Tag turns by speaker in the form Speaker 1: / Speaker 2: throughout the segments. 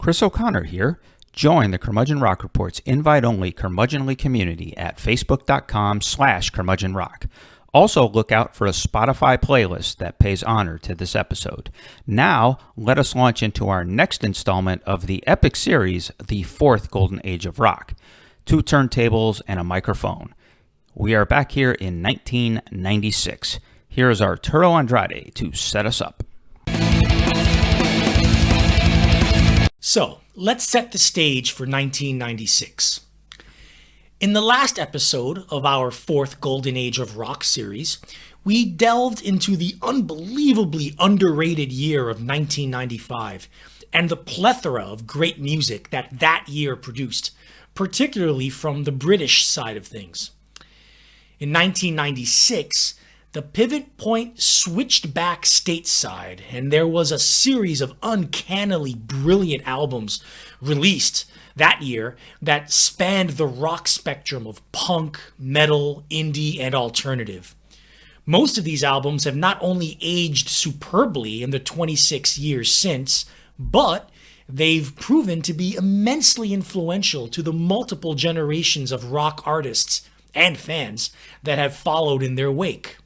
Speaker 1: Chris O'Connor here. Join the Curmudgeon Rock Report's invite-only curmudgeonly community at facebook.com/curmudgeonrock. Also, look out for a Spotify playlist that pays honor to this episode. Now, let us launch into our next installment of the epic series, The Fourth Golden Age of Rock. 2 turntables and a microphone. We are back here in 1996. Here is Arturo Andrade to set us up.
Speaker 2: So, let's set the stage for 1996. In the last episode of our Fourth Golden Age of Rock series, we delved into the unbelievably underrated year of 1995 and the plethora of great music that year produced, particularly from the British side of things. In 1996, the pivot point switched back stateside, and there was a series of uncannily brilliant albums released that year that spanned the rock spectrum of punk, metal, indie, and alternative. Most of these albums have not only aged superbly in the 26 years since, but they've proven to be immensely influential to the multiple generations of rock artists and fans that have followed in their wake.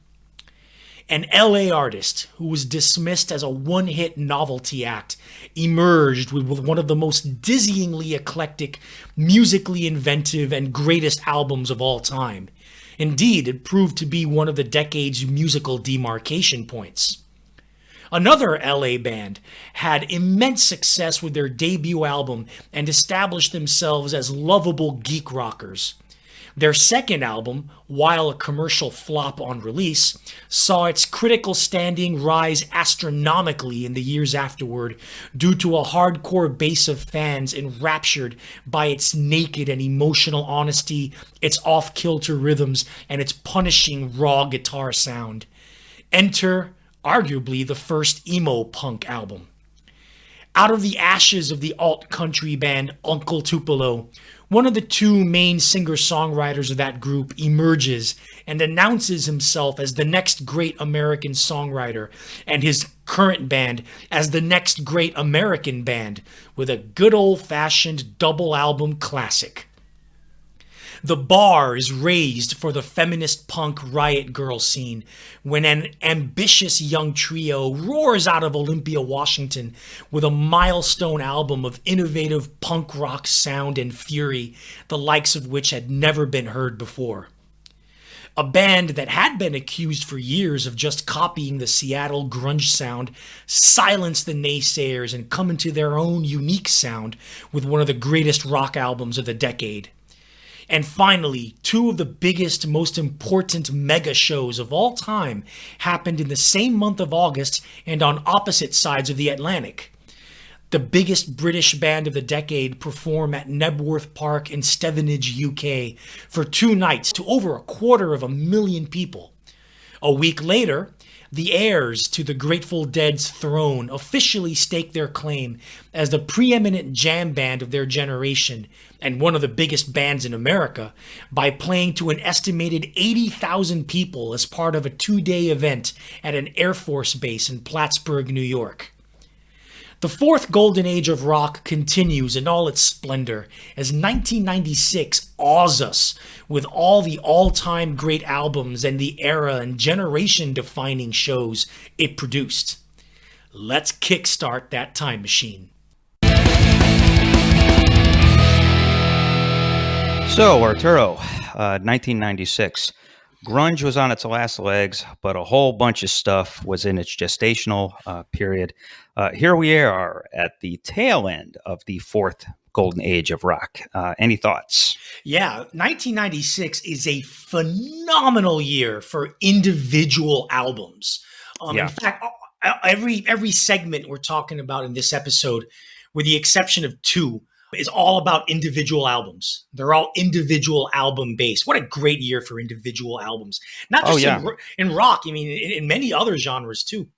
Speaker 2: An LA artist who was dismissed as a one-hit novelty act emerged with one of the most dizzyingly eclectic, musically inventive, and greatest albums of all time. Indeed, it proved to be one of the decade's musical demarcation points. Another LA band had immense success with their debut album and established themselves as lovable geek rockers. Their second album, while a commercial flop on release, saw its critical standing rise astronomically in the years afterward due to a hardcore base of fans enraptured by its naked and emotional honesty, its off-kilter rhythms, and its punishing raw guitar sound. Enter, arguably, the first emo punk album. Out of the ashes of the alt-country band Uncle Tupelo, one of the 2 main singer-songwriters of that group emerges and announces himself as the next great American songwriter and his current band as the next great American band with a good old-fashioned double album classic. The bar is raised for the feminist punk riot girl scene when an ambitious young trio roars out of Olympia, Washington with a milestone album of innovative punk rock sound and fury, the likes of which had never been heard before. A band that had been accused for years of just copying the Seattle grunge sound silenced the naysayers and come into their own unique sound with one of the greatest rock albums of the decade. And finally, 2 of the biggest, most important mega shows of all time happened in the same month of August and on opposite sides of the Atlantic. The biggest British band of the decade perform at Knebworth Park in Stevenage, UK for 2 nights to over 250,000 people. A week later, the heirs to the Grateful Dead's throne officially stake their claim as the preeminent jam band of their generation and one of the biggest bands in America by playing to an estimated 80,000 people as part of a 2-day event at an Air Force base in Plattsburgh, New York. The Fourth Golden Age of Rock continues in all its splendor as 1996 awes us with all the all-time great albums and the era and generation-defining shows it produced. Let's kickstart that time machine.
Speaker 1: So, Arturo, 1996. Grunge was on its last legs, but a whole bunch of stuff was in its gestational period. Here we are at the tail end of the Fourth Golden Age of Rock. Any thoughts?
Speaker 2: Yeah, 1996 is a phenomenal year for individual albums. In fact, every segment we're talking about in this episode, with the exception of 2, is all about individual albums. They're all individual album based. What a great year for individual albums. Not just in rock, I mean, in many other genres too.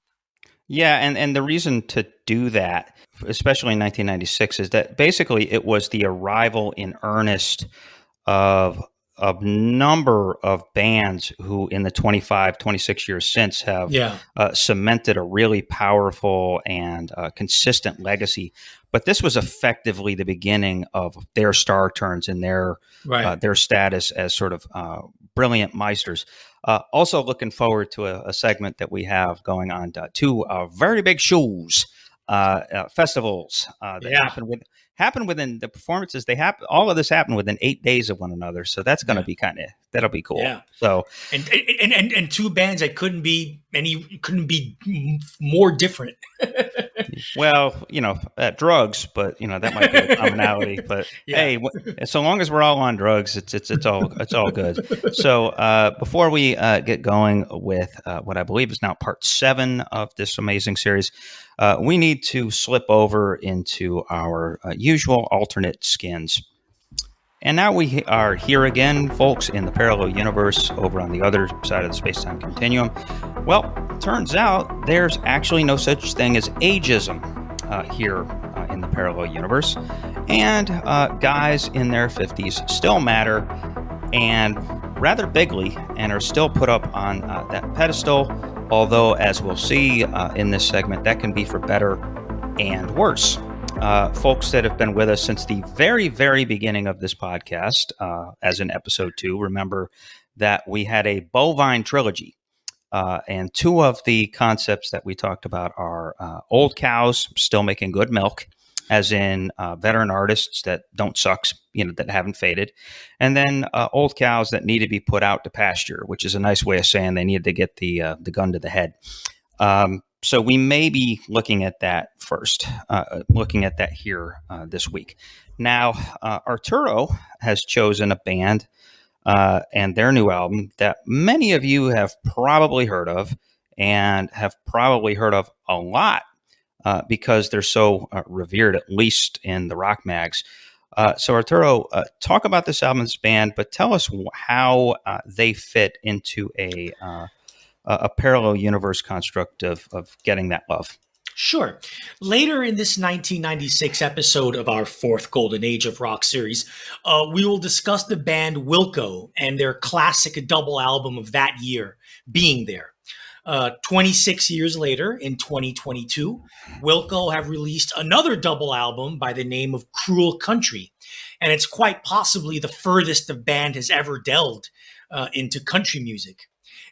Speaker 1: Yeah, and the reason to do that, especially in 1996, is that basically it was the arrival in earnest of a number of bands who in the 25, 26 years since have cemented a really powerful and consistent legacy, but this was effectively the beginning of their star turns and their status as sort of brilliant meisters. Also looking forward to a segment that we have going on to two very big shows, festivals that happen within the performances. All of this happened within 8 days of one another, so that's going to be that'll be cool.
Speaker 2: Yeah.
Speaker 1: So
Speaker 2: and two bands that couldn't be more different.
Speaker 1: Well, drugs, but that might be a commonality. But hey, so long as we're all on drugs, it's all good. So before we get going with what I believe is now part 7 of this amazing series, we need to slip over into our usual alternate skins. And now we are here again, folks, in the parallel universe over on the other side of the space-time continuum. Well, turns out there's actually no such thing as ageism here in the parallel universe. And guys in their 50s still matter, and rather bigly, and are still put up on that pedestal. Although, as we'll see in this segment, that can be for better and worse. Folks that have been with us since the very, very beginning of this podcast, as in episode 2, remember that we had a bovine trilogy. And 2 of the concepts that we talked about are old cows still making good milk, as in veteran artists that don't suck, that haven't faded. And then old cows that need to be put out to pasture, which is a nice way of saying they need to get the gun to the head. So we may be looking at that first, looking at that here this week. Now, Arturo has chosen a band and their new album that many of you have probably heard of, and have probably heard of a lot because they're so revered, at least in the rock mags. So Arturo, talk about this album, this band, but tell us how they fit into a parallel universe construct of getting that love.
Speaker 2: Sure. Later in this 1996 episode of our 4th Golden Age of Rock series, we will discuss the band Wilco and their classic double album of that year, Being There. 26 years later, in 2022, Wilco have released another double album by the name of Cruel Country, and it's quite possibly the furthest the band has ever delved into country music.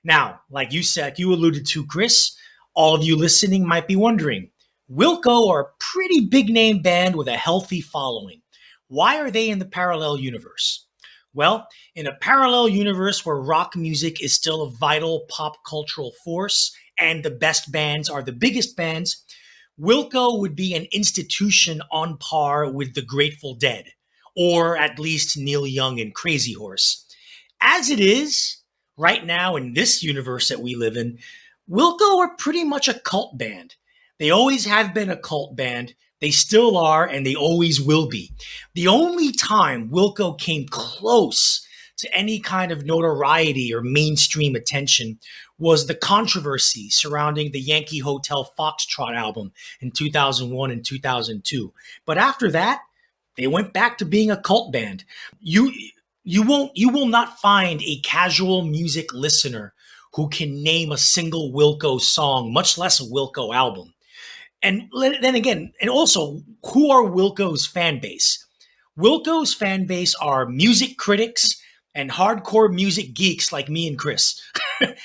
Speaker 2: Now, like you said, you alluded to, Chris, all of you listening might be wondering, Wilco are a pretty big name band with a healthy following. Why are they in the parallel universe? Well, in a parallel universe where rock music is still a vital pop cultural force and the best bands are the biggest bands, Wilco would be an institution on par with the Grateful Dead, or at least Neil Young and Crazy Horse. As it is, right now in this universe that we live in, Wilco are pretty much a cult band. They always have been a cult band. They still are, and they always will be. The only time Wilco came close to any kind of notoriety or mainstream attention was the controversy surrounding the Yankee Hotel Foxtrot album in 2001 and 2002. But after that, they went back to being a cult band. You will not find a casual music listener who can name a single Wilco song, much less a Wilco album. And then again, and also, who are Wilco's fan base? Wilco's fan base are music critics and hardcore music geeks like me and Chris.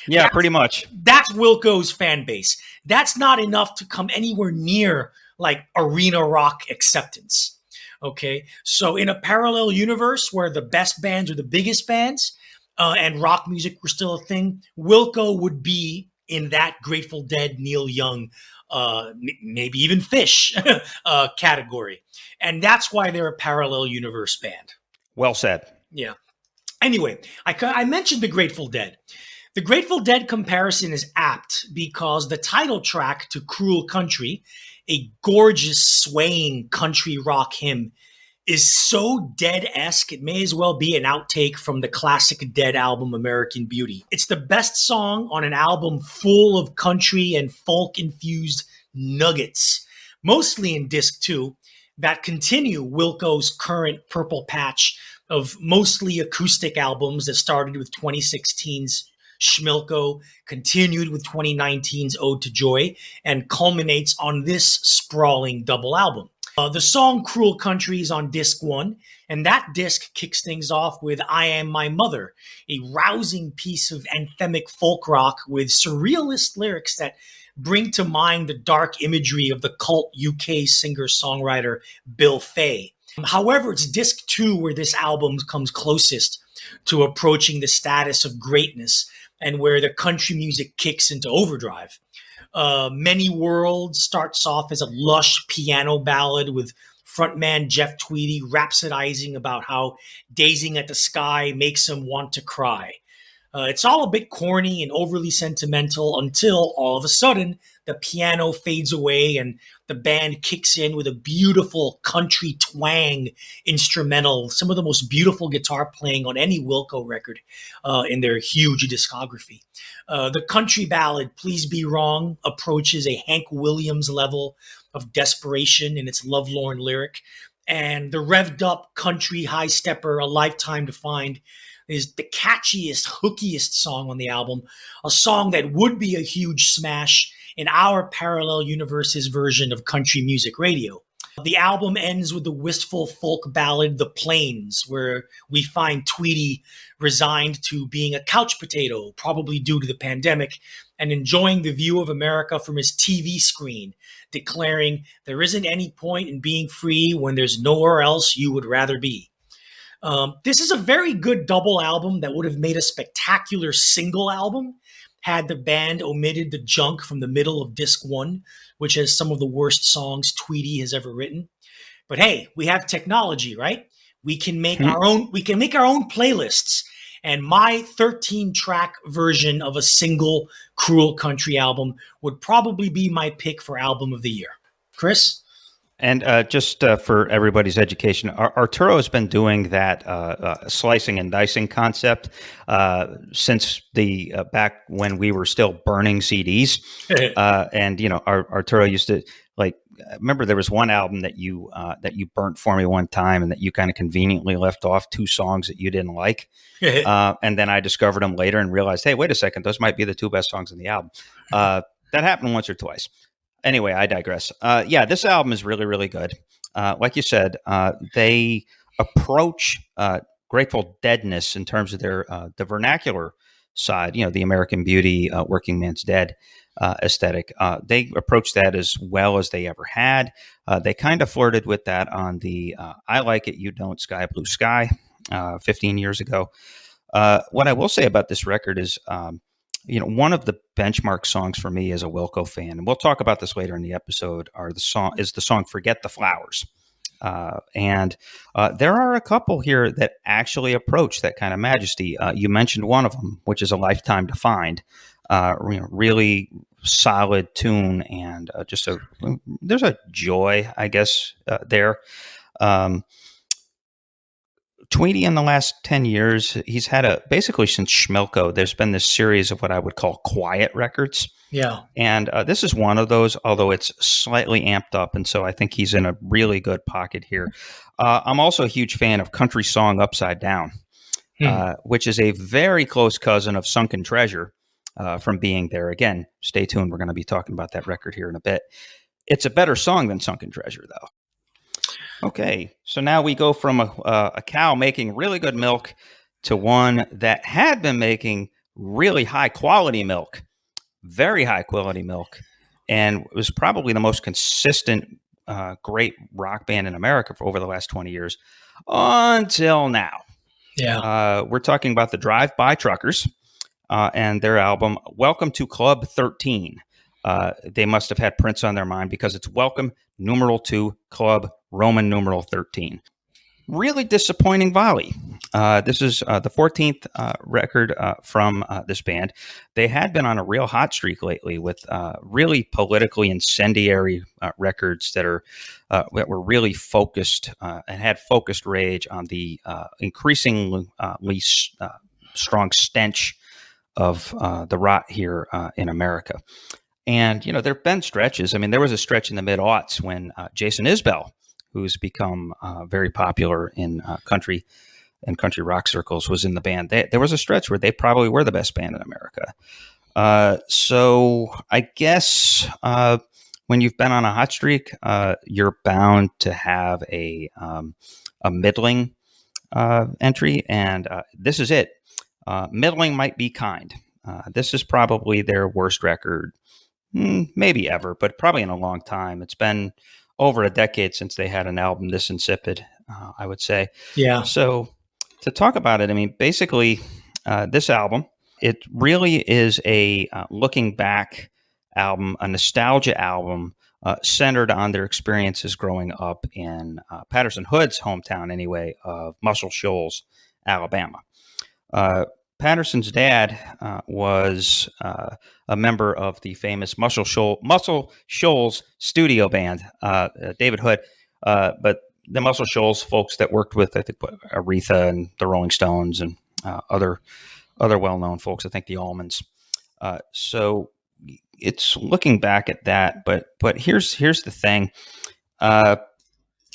Speaker 1: Yeah, pretty much.
Speaker 2: That's Wilco's fan base. That's not enough to come anywhere near like arena rock acceptance. Okay, so in a parallel universe where the best bands are the biggest bands and rock music were still a thing, Wilco would be in that Grateful Dead, Neil Young, maybe even Phish category. And that's why they're a parallel universe band.
Speaker 1: Well said.
Speaker 2: Yeah. Anyway, I mentioned the Grateful Dead. The Grateful Dead comparison is apt because the title track to Cruel Country, a gorgeous swaying country rock hymn, is so Dead-esque, it may as well be an outtake from the classic Dead album American Beauty. It's the best song on an album full of country and folk-infused nuggets, mostly in disc 2, that continue Wilco's current purple patch of mostly acoustic albums that started with 2016's Schmilko, continued with 2019's Ode to Joy, and culminates on this sprawling double album. The song Cruel Country is on disc 1, and that disc kicks things off with I Am My Mother, a rousing piece of anthemic folk rock with surrealist lyrics that bring to mind the dark imagery of the cult UK singer-songwriter Bill Fay. However, it's disc 2 where this album comes closest to approaching the status of greatness and where the country music kicks into overdrive. Many Worlds starts off as a lush piano ballad with frontman Jeff Tweedy rhapsodizing about how gazing at the sky makes him want to cry. It's all a bit corny and overly sentimental until all of a sudden the piano fades away and the band kicks in with a beautiful country twang instrumental, some of the most beautiful guitar playing on any Wilco record in their huge discography. The country ballad, Please Be Wrong, approaches a Hank Williams level of desperation in its lovelorn lyric. And the revved up country high stepper, A Lifetime to Find, is the catchiest, hookiest song on the album, a song that would be a huge smash in our parallel universe's version of country music radio. The album ends with the wistful folk ballad, The Plains, where we find Tweedy resigned to being a couch potato, probably due to the pandemic, and enjoying the view of America from his TV screen, declaring, there isn't any point in being free when there's nowhere else you would rather be. This is a very good double album that would have made a spectacular single album had the band omitted the junk from the middle of disc 1, which has some of the worst songs Tweedy has ever written. But hey, we have technology, right? We can make our own playlists. And my 13-track version of a single Cruel Country album would probably be my pick for album of the year. Chris?
Speaker 1: And just for everybody's education, Arturo has been doing that slicing and dicing concept since the back when we were still burning CDs. And Arturo used to remember there was one album that you burnt for me one time, and that you kind of conveniently left off 2 songs that you didn't like. And then I discovered them later and realized, hey, wait a second, those might be the 2 best songs in the album. That happened once or twice. Anyway, I digress. This album is really, really good. Like you said, they approach Grateful Deadness in terms of their the vernacular side, the American Beauty, Working Man's Dead aesthetic. They approach that as well as they ever had. They kind of flirted with that on the I Like It, You Don't, Sky Blue Sky 15 years ago. What I will say about this record is one of the benchmark songs for me as a Wilco fan, and we'll talk about this later in the episode, is the song Forget the Flowers. And there are a couple here that actually approach that kind of majesty. You mentioned one of them, which is A Lifetime to Find. Really solid tune, and there's a joy, I guess, there. Tweedy in the last 10 years, he's had basically since Schmilko, there's been this series of what I would call quiet records.
Speaker 2: Yeah.
Speaker 1: And this is one of those, although it's slightly amped up. And so I think he's in a really good pocket here. I'm also a huge fan of Country Song Upside Down, which is a very close cousin of Sunken Treasure from Being There. Again, stay tuned. We're going to be talking about that record here in a bit. It's a better song than Sunken Treasure, though. Okay, so now we go from a cow making really good milk to one that had been making really high quality milk, very high quality milk, and was probably the most consistent great rock band in America for over the last 20 years until now.
Speaker 2: Yeah.
Speaker 1: We're talking about the Drive-By Truckers and their album Welcome to Club 13. They must have had Prince on their mind because it's Welcome numeral 2 Club Roman numeral 13. Really disappointing volley. This is the 14th record from this band. They had been on a real hot streak lately with really politically incendiary records that were really focused and had focused rage on the increasingly strong stench of the rot here in America. And, there have been stretches. I mean, there was a stretch in the mid-aughts when Jason Isbell, who's become very popular in country and country rock circles, was in the band. There was a stretch where they probably were the best band in America. So I guess when when you've been on a hot streak, you're bound to have a middling entry, and this is it. Middling might be kind. This is probably their worst record, maybe ever, but probably in a long time. It's been over a decade since they had an album this insipid, I would say.
Speaker 2: Yeah.
Speaker 1: So to talk about it, I mean, basically, this album, it really is a looking back album, a nostalgia album centered on their experiences growing up in Patterson Hood's hometown, anyway, of Muscle Shoals, Alabama. Patterson's dad was a member of the famous Muscle Shoals studio band, David Hood, but the Muscle Shoals folks that worked with, I think, Aretha and the Rolling Stones and other well-known folks, I think the Allmans. So it's looking back at that, but here's the thing.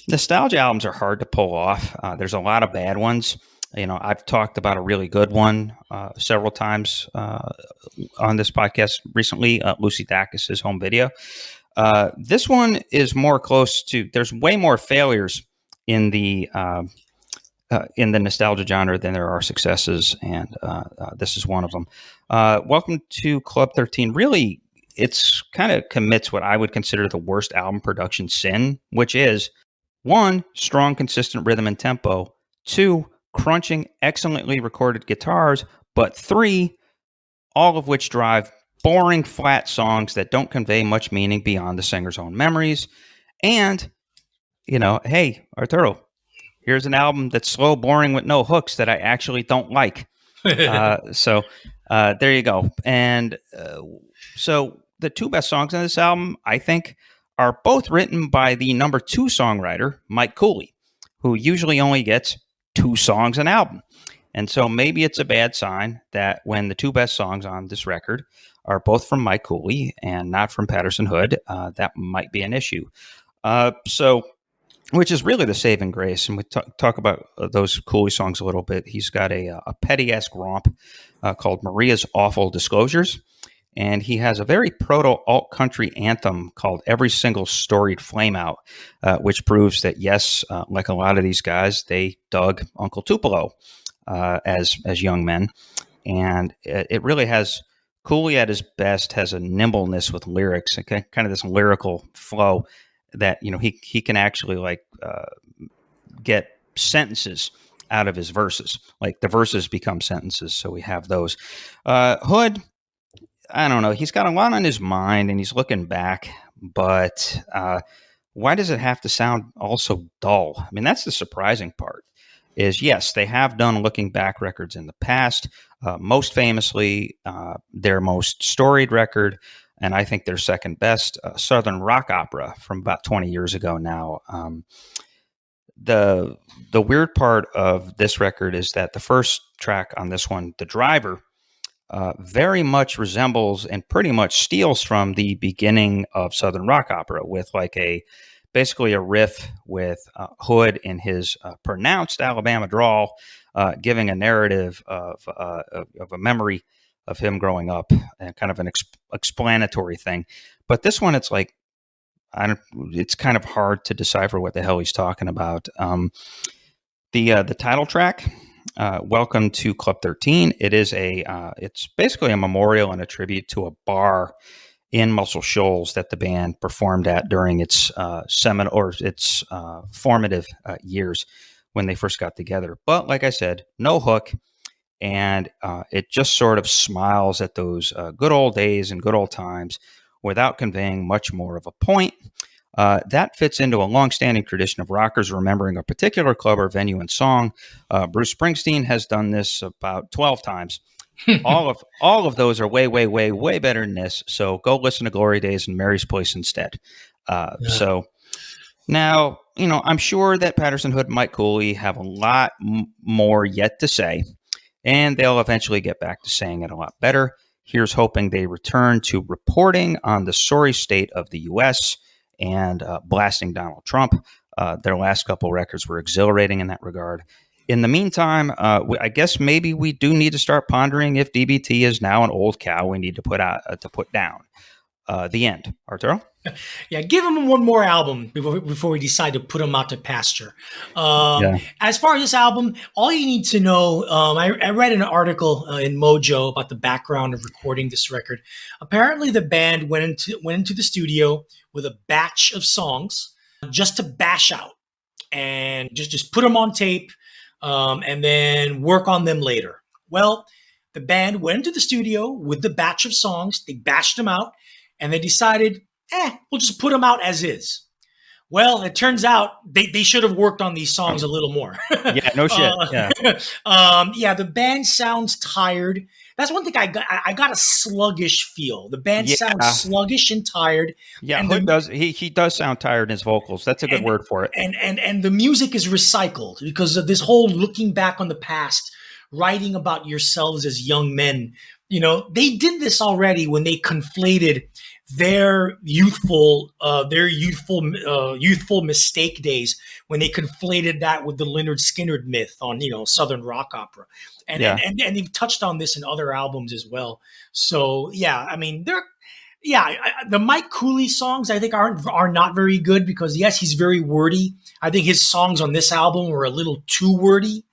Speaker 1: Nostalgia albums are hard to pull off. There's a lot of bad ones. I've talked about a really good one several times on this podcast recently, Lucy Dacus's Home Video. This one is more close to, there's way more failures in the nostalgia genre than there are successes, and this is one of them. Welcome to Club 13. Really, it's kind of commits what I would consider the worst album production sin, which is 1, strong, consistent rhythm and tempo, 2, crunching, excellently recorded guitars, but 3, all of which drive boring, flat songs that don't convey much meaning beyond the singer's own memories. And, hey, Arturo, here's an album that's slow, boring, with no hooks that I actually don't like. So there you go. And so the 2 best songs on this album, I think, are both written by the number 2 songwriter, Mike Cooley, who usually only gets 2 songs an album. And so maybe it's a bad sign that when the 2 best songs on this record are both from Mike Cooley and not from Patterson Hood, that might be an issue. Which is really the saving grace. And we talk about those Cooley songs a little bit. He's got a petty-esque romp called Maria's Awful Disclosures. And he has a very proto-alt-country anthem called Every Single Storied Flameout, which proves that, yes, like a lot of these guys, they dug Uncle Tupelo as young men. And it really has, Cooley at his best has a nimbleness with lyrics, okay? Kind of this lyrical flow that, he can actually get sentences out of his verses. Like the verses become sentences, so we have those. Hood, I don't know. He's got a lot on his mind, and he's looking back. But why does it have to sound all so dull? I mean, that's the surprising part. Is yes, they have done looking back records in the past. Most famously, their most storied record, and I think their second best, Southern Rock Opera from about 20 years ago now. The weird part of this record is that the first track on this one, The Driver, very much resembles and pretty much steals from the beginning of Southern Rock Opera, with basically a riff with Hood in his pronounced Alabama drawl, giving a narrative of a memory of him growing up, and kind of an explanatory thing. But this one, it's it's kind of hard to decipher what the hell he's talking about. The title track, Welcome to Club 13. It is it's basically a memorial and a tribute to a bar in Muscle Shoals that the band performed at during its formative years when they first got together. But like I said, no hook, and it just sort of smiles at those good old days and good old times without conveying much more of a point. That fits into a long-standing tradition of rockers remembering a particular club or venue and song. Bruce Springsteen has done this about 12 times. all of those are way, way, way, way better than this. So go listen to Glory Days and Mary's Place instead. So now, I'm sure that Patterson Hood and Mike Cooley have a lot more yet to say, and they'll eventually get back to saying it a lot better. Here's hoping they return to reporting on the sorry state of the U.S. and blasting Donald Trump. Their last couple records were exhilarating in that regard. In the meantime, I guess maybe we do need to start pondering if DBT is now an old cow we need to put down. the end. Arturo?
Speaker 2: Yeah, give him one more album before we decide to put him out to pasture. As far as this album, all you need to know, I read an article in Mojo about the background of recording this record. Apparently, the band went into the studio with a batch of songs just to bash out and just put them on tape and then work on them later. Well, the band went into the studio with the batch of songs. They bashed them out, and they decided, we'll just put them out as is. Well, it turns out they should have worked on these songs a little more.
Speaker 1: Yeah, no shit.
Speaker 2: The band sounds tired. That's one thing I got a sluggish feel. The band sounds sluggish and tired.
Speaker 1: Yeah,
Speaker 2: and
Speaker 1: he does sound tired in his vocals. That's a good word for it.
Speaker 2: And the music is recycled because of this whole looking back on the past, writing about yourselves as young men. You know, they did this already when they conflated their youthful mistake days, when they conflated that with the Lynyrd Skynyrd myth on, Southern rock opera. And they've touched on this in other albums as well. So the Mike Cooley songs I think are not very good because yes, he's very wordy. I think his songs on this album were a little too wordy.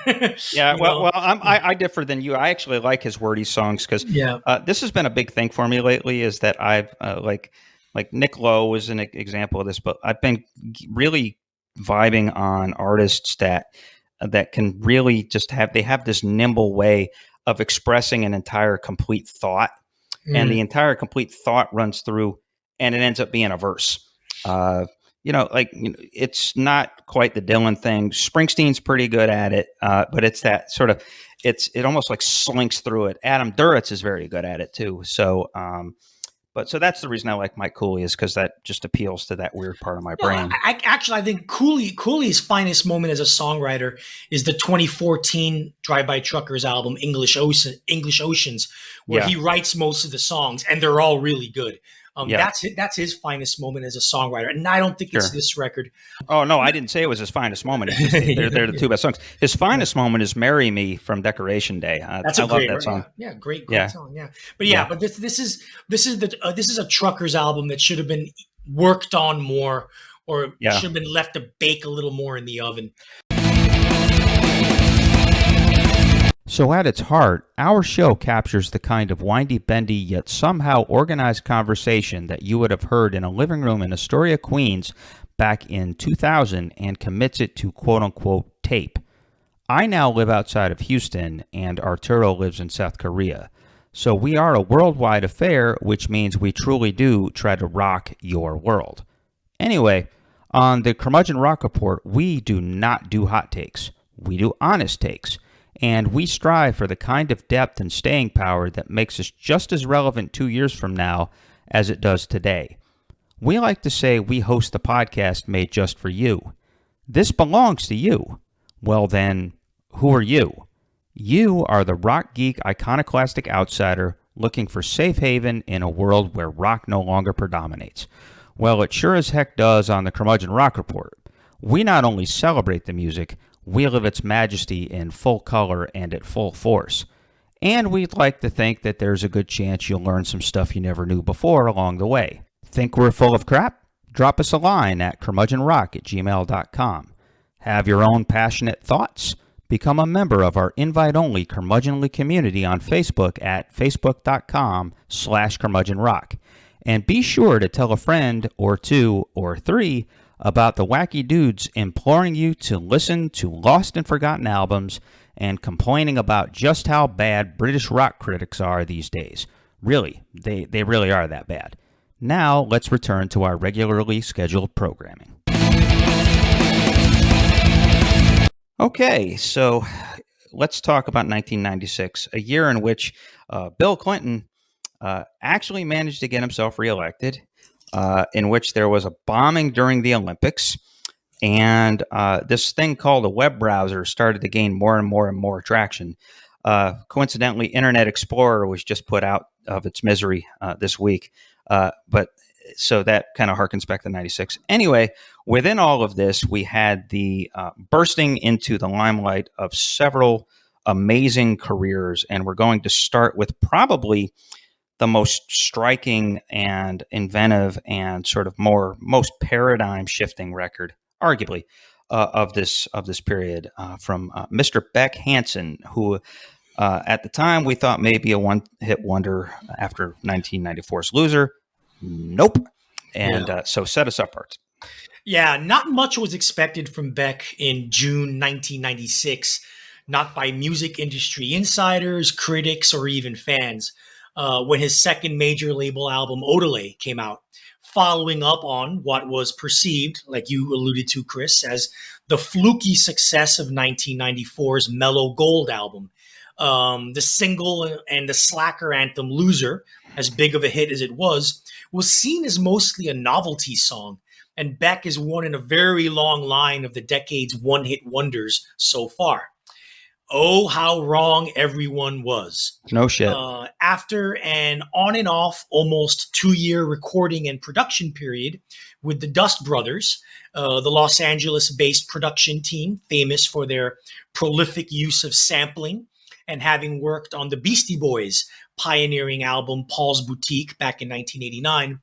Speaker 1: I differ than you. I actually like his wordy songs because this has been a big thing for me lately. Is that I've like Nick Lowe is an example of this, but I've been really vibing on artists that can really just have this nimble way of expressing an entire complete thought, and the entire complete thought runs through, and it ends up being a verse. It's not quite the Dylan thing. Springsteen's pretty good at it, but it's that sort of, it almost like slinks through it. Adam Duritz is very good at it too. So, so that's the reason I like Mike Cooley, is because that just appeals to that weird part of my brain.
Speaker 2: I think Cooley's finest moment as a songwriter is the 2014 Drive-By Truckers album, English Oceans, where he writes most of the songs, and they're all really good. That's his finest moment as a songwriter, and I don't think it's this record.
Speaker 1: Oh no, I didn't say it was his finest moment. It's just, they're the two best songs. His finest moment is "Marry Me" from Decoration Day. I love that song.
Speaker 2: Yeah, great song. Yeah, but this is a Truckers album that should have been worked on more, or should have been left to bake a little more in the oven.
Speaker 1: So at its heart, our show captures the kind of windy-bendy yet somehow organized conversation that you would have heard in a living room in Astoria, Queens back in 2000 and commits it to quote-unquote tape. I now live outside of Houston and Arturo lives in South Korea. So we are a worldwide affair, which means we truly do try to rock your world. Anyway, on the Curmudgeon Rock Report, we do not do hot takes. We do honest takes. And we strive for the kind of depth and staying power that makes us just as relevant 2 years from now as it does today. We like to say we host the podcast made just for you. This belongs to you. Well then, who are you? You are the rock geek iconoclastic outsider looking for safe haven in a world where rock no longer predominates. Well, it sure as heck does on the Curmudgeon Rock Report. We not only celebrate the music, we live its majesty in full color and at full force. And we'd like to think that there's a good chance you'll learn some stuff you never knew before along the way. Think we're full of crap? Drop us a line at curmudgeonrock@gmail.com. Have your own passionate thoughts? Become a member of our invite-only curmudgeonly community on Facebook at facebook.com/curmudgeonrock. And be sure to tell a friend or two or three about the wacky dudes imploring you to listen to lost and forgotten albums and complaining about just how bad British rock critics are these days. Really, they really are that bad. Now, let's return to our regularly scheduled programming. Okay, so let's talk about 1996, a year in which Bill Clinton actually managed to get himself reelected. In which there was a bombing during the Olympics, and this thing called a web browser started to gain more and more and more traction. Coincidentally, Internet Explorer was just put out of its misery this week, but so that kind of harkens back to 96. Anyway, within all of this, we had the bursting into the limelight of several amazing careers, and we're going to start with probably the most striking and inventive and sort of most paradigm shifting record, arguably, of this period from Mr. Beck Hansen, who at the time we thought maybe a one-hit wonder after 1994's Loser. Nope. And so set us up, Art.
Speaker 2: Yeah, not much was expected from Beck in June 1996, not by music industry insiders, critics, or even fans, when his second major label album, Odelay, came out, following up on what was perceived, like you alluded to, Chris, as the fluky success of 1994's Mellow Gold album. The single and the slacker anthem Loser, as big of a hit as it was seen as mostly a novelty song, and Beck is one in a very long line of the decade's one-hit wonders so far. Oh, how wrong everyone was.
Speaker 1: No shit.
Speaker 2: After an on and off almost 2-year recording and production period with the Dust Brothers, the Los Angeles-based production team, famous for their prolific use of sampling and having worked on the Beastie Boys' pioneering album Paul's Boutique back in 1989,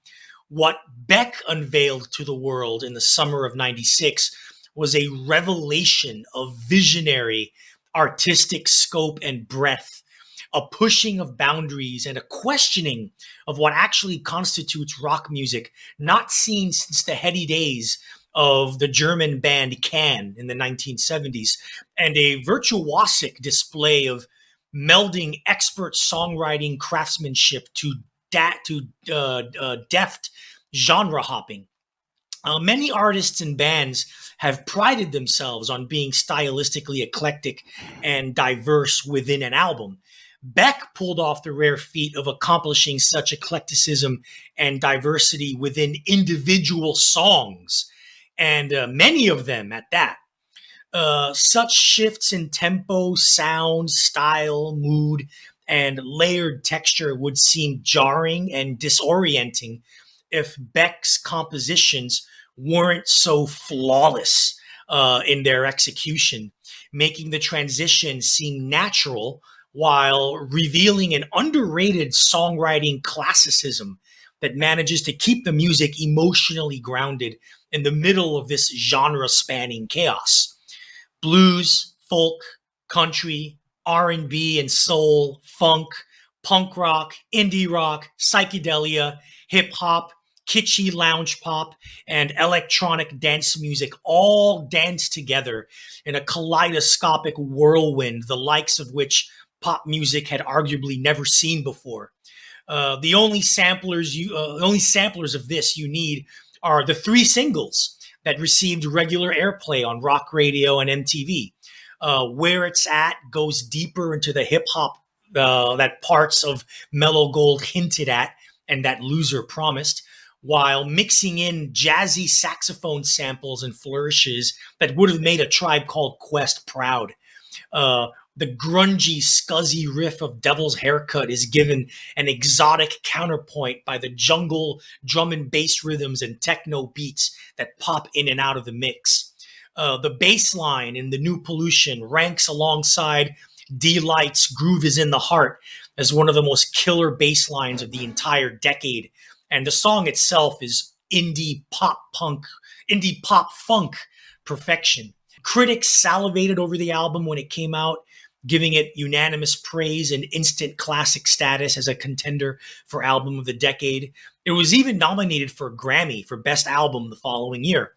Speaker 2: what Beck unveiled to the world in the summer of 96 was a revelation of visionary artistic scope and breadth, a pushing of boundaries and a questioning of what actually constitutes rock music, not seen since the heady days of the German band Can in the 1970s, and a virtuosic display of melding expert songwriting craftsmanship to deft genre hopping. Many artists and bands have prided themselves on being stylistically eclectic and diverse within an album. Beck pulled off the rare feat of accomplishing such eclecticism and diversity within individual songs, and many of them at that. Such shifts in tempo, sound, style, mood, and layered texture would seem jarring and disorienting if Beck's compositions weren't so flawless in their execution, making the transition seem natural while revealing an underrated songwriting classicism that manages to keep the music emotionally grounded in the middle of this genre-spanning chaos. Blues, folk, country, R&B and soul, funk, punk rock, indie rock, psychedelia, hip-hop, kitschy lounge pop, and electronic dance music all dance together in a kaleidoscopic whirlwind, the likes of which pop music had arguably never seen before. The only samplers of this you need are the 3 singles that received regular airplay on rock radio and MTV. Where It's At goes deeper into the hip hop that parts of Mellow Gold hinted at and that Loser promised, while mixing in jazzy saxophone samples and flourishes that would have made a Tribe Called Quest proud. The grungy, scuzzy riff of Devil's Haircut is given an exotic counterpoint by the jungle drum and bass rhythms and techno beats that pop in and out of the mix. The bass line in The New Pollution ranks alongside D-Light's Groove Is in the Heart as one of the most killer bass lines of the entire decade. And the song itself is indie pop funk perfection. Critics salivated over the album when it came out, giving it unanimous praise and instant classic status as a contender for Album of the Decade. It was even nominated for a Grammy for Best Album the following year.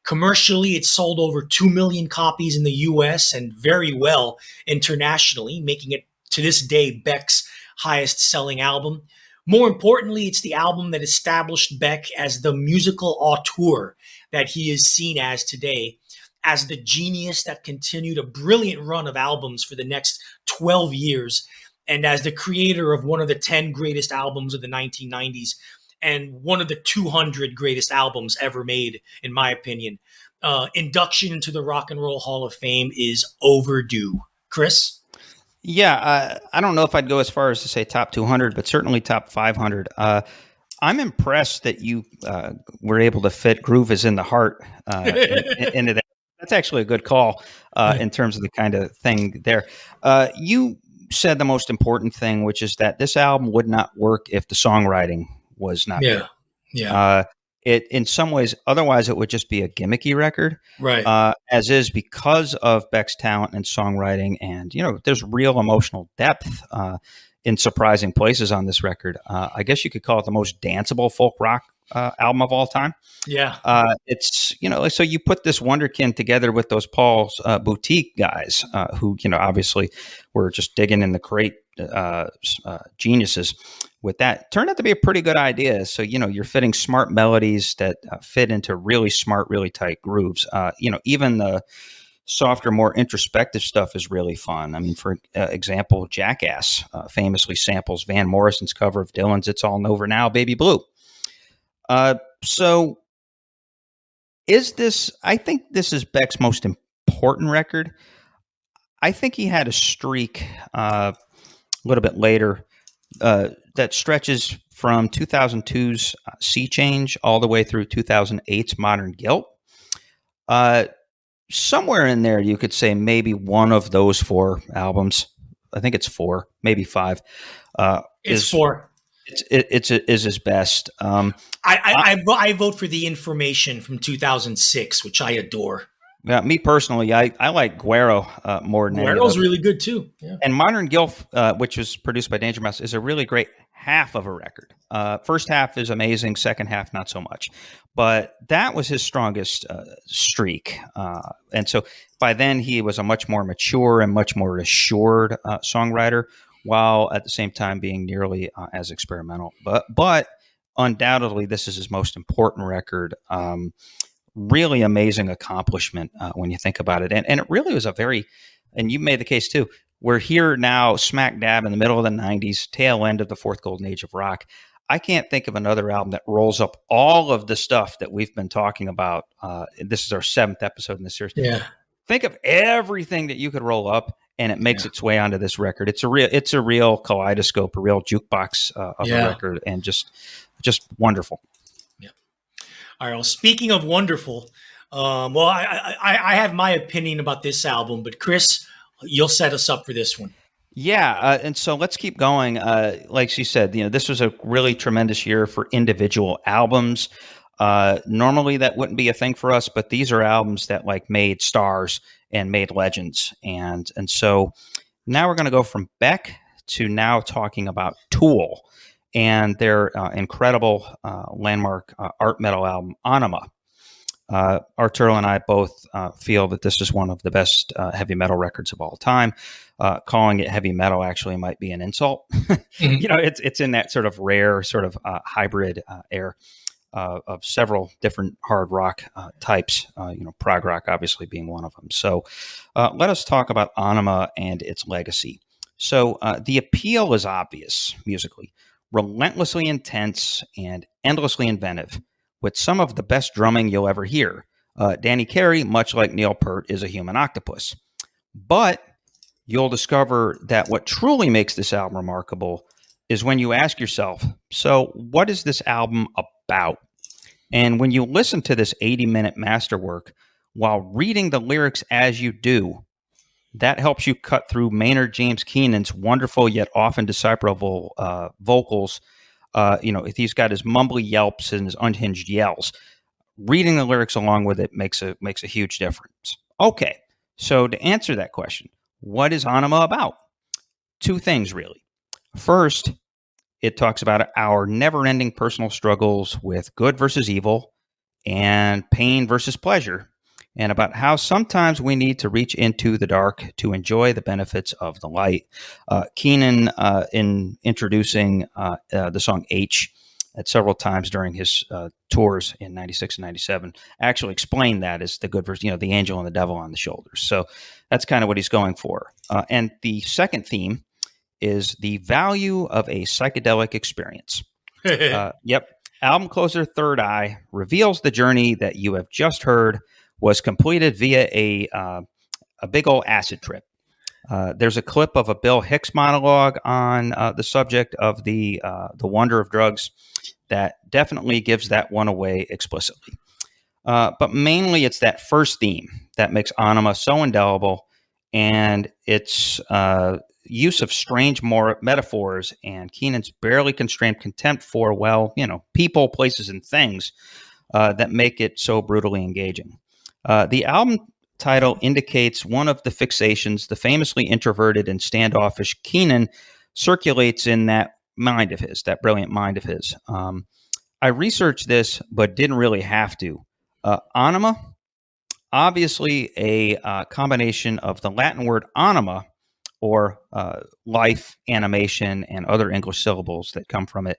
Speaker 2: Commercially, it sold over 2 million copies in the US and very well internationally, making it to this day Beck's highest selling album. More importantly, it's the album that established Beck as the musical auteur that he is seen as today, as the genius that continued a brilliant run of albums for the next 12 years, and as the creator of one of the 10 greatest albums of the 1990s and one of the 200 greatest albums ever made, in my opinion. Induction into the Rock and Roll Hall of Fame is overdue. Chris?
Speaker 1: Yeah, I don't know if I'd go as far as to say top 200, but certainly top 500. I'm impressed that you were able to fit Groove Is in the Heart into that. That's actually a good call in terms of the kind of thing there. You said the most important thing, which is that this album would not work if the songwriting was not
Speaker 2: Yeah.
Speaker 1: there.
Speaker 2: Yeah.
Speaker 1: It in some ways, otherwise it would just be a gimmicky record.
Speaker 2: Right.
Speaker 1: As is, because of Beck's talent and songwriting, and there's real emotional depth in surprising places on this record. I guess you could call it the most danceable folk rock album of all time.
Speaker 2: Yeah.
Speaker 1: It's so you put this wonderkin together with those Paul's boutique guys who obviously were just digging in the crate geniuses with that. Turned out to be a pretty good idea. So you're fitting smart melodies that fit into really smart, really tight grooves. Even the softer, more introspective stuff is really fun. I mean, for example, Jackass famously samples Van Morrison's cover of Dylan's "It's All Over Now, Baby Blue." So I think this is Beck's most important record. I think he had a streak a little bit later that stretches from 2002's Sea Change all the way through 2008's Modern Guilt. Somewhere in there, you could say maybe one of those 4 albums. I think it's 4, maybe 5.
Speaker 2: It's 4.
Speaker 1: It's his best.
Speaker 2: I vote for The Information from 2006, which I adore.
Speaker 1: Yeah, me personally, I like Guero more than
Speaker 2: Guero's really good too. Yeah.
Speaker 1: And Modern Guilt, which was produced by Danger Mouse, is a really great half of a record. First half is amazing, second half not so much. But that was his strongest streak. And so by then he was a much more mature and much more assured songwriter, while at the same time being nearly as experimental. But undoubtedly, this is his most important record. Really amazing accomplishment when you think about it. And it really was and you made the case too, we're here now smack dab in the middle of the 90s, tail end of the 4th golden age of rock. I can't think of another album that rolls up all of the stuff that we've been talking about. This is our 7th episode in this series.
Speaker 2: Yeah.
Speaker 1: Think of everything that you could roll up, and it makes its way onto this record. It's a real kaleidoscope, a real jukebox of a record, and just wonderful.
Speaker 2: Yeah. All right. Well, speaking of wonderful, I have my opinion about this album, but Chris, you'll set us up for this one.
Speaker 1: Yeah, and so let's keep going. Like she said, this was a really tremendous year for individual albums. Normally that wouldn't be a thing for us, but these are albums that made stars and made legends. And so now we're going to go from Beck to now talking about Tool and their incredible landmark art metal album, Anima. Arturo and I both feel that this is one of the best heavy metal records of all time. Calling it heavy metal actually might be an insult. It's in that sort of rare, sort of hybrid air of several different hard rock types, prog rock obviously being one of them. So let us talk about Anima and its legacy. So the appeal is obvious musically, relentlessly intense and endlessly inventive, with some of the best drumming you'll ever hear. Danny Carey, much like Neil Peart, is a human octopus. But you'll discover that what truly makes this album remarkable is when you ask yourself, so what is this album about? And when you listen to this 80-minute masterwork while reading the lyrics as you do, that helps you cut through Maynard James Keenan's wonderful yet often decipherable vocals. He's got his mumbly yelps and his unhinged yells. Reading the lyrics along with it makes a huge difference. Okay, so to answer that question, what is Anima about? 2 things, really. First, it talks about our never-ending personal struggles with good versus evil and pain versus pleasure, and about how sometimes we need to reach into the dark to enjoy the benefits of the light. Keenan, in introducing the song H at several times during his tours in 96 and 97, actually explained that as the good versus, the angel and the devil on the shoulders. So that's kind of what he's going for. And the second theme is the value of a psychedelic experience. Yep. Album closer Third Eye reveals the journey that you have just heard was completed via a big old acid trip. There's a clip of a Bill Hicks monologue on the subject of the wonder of drugs that definitely gives that one away explicitly. But mainly it's that first theme that makes Anima so indelible and its use of strange metaphors and Keenan's barely constrained contempt for, well, people, places, and things that make it so brutally engaging. The album title indicates one of the fixations the famously introverted and standoffish Keenan circulates in that mind of his, that brilliant mind of his. I researched this, but didn't really have to. Anima, obviously a combination of the Latin word anima, or life, animation, and other English syllables that come from it,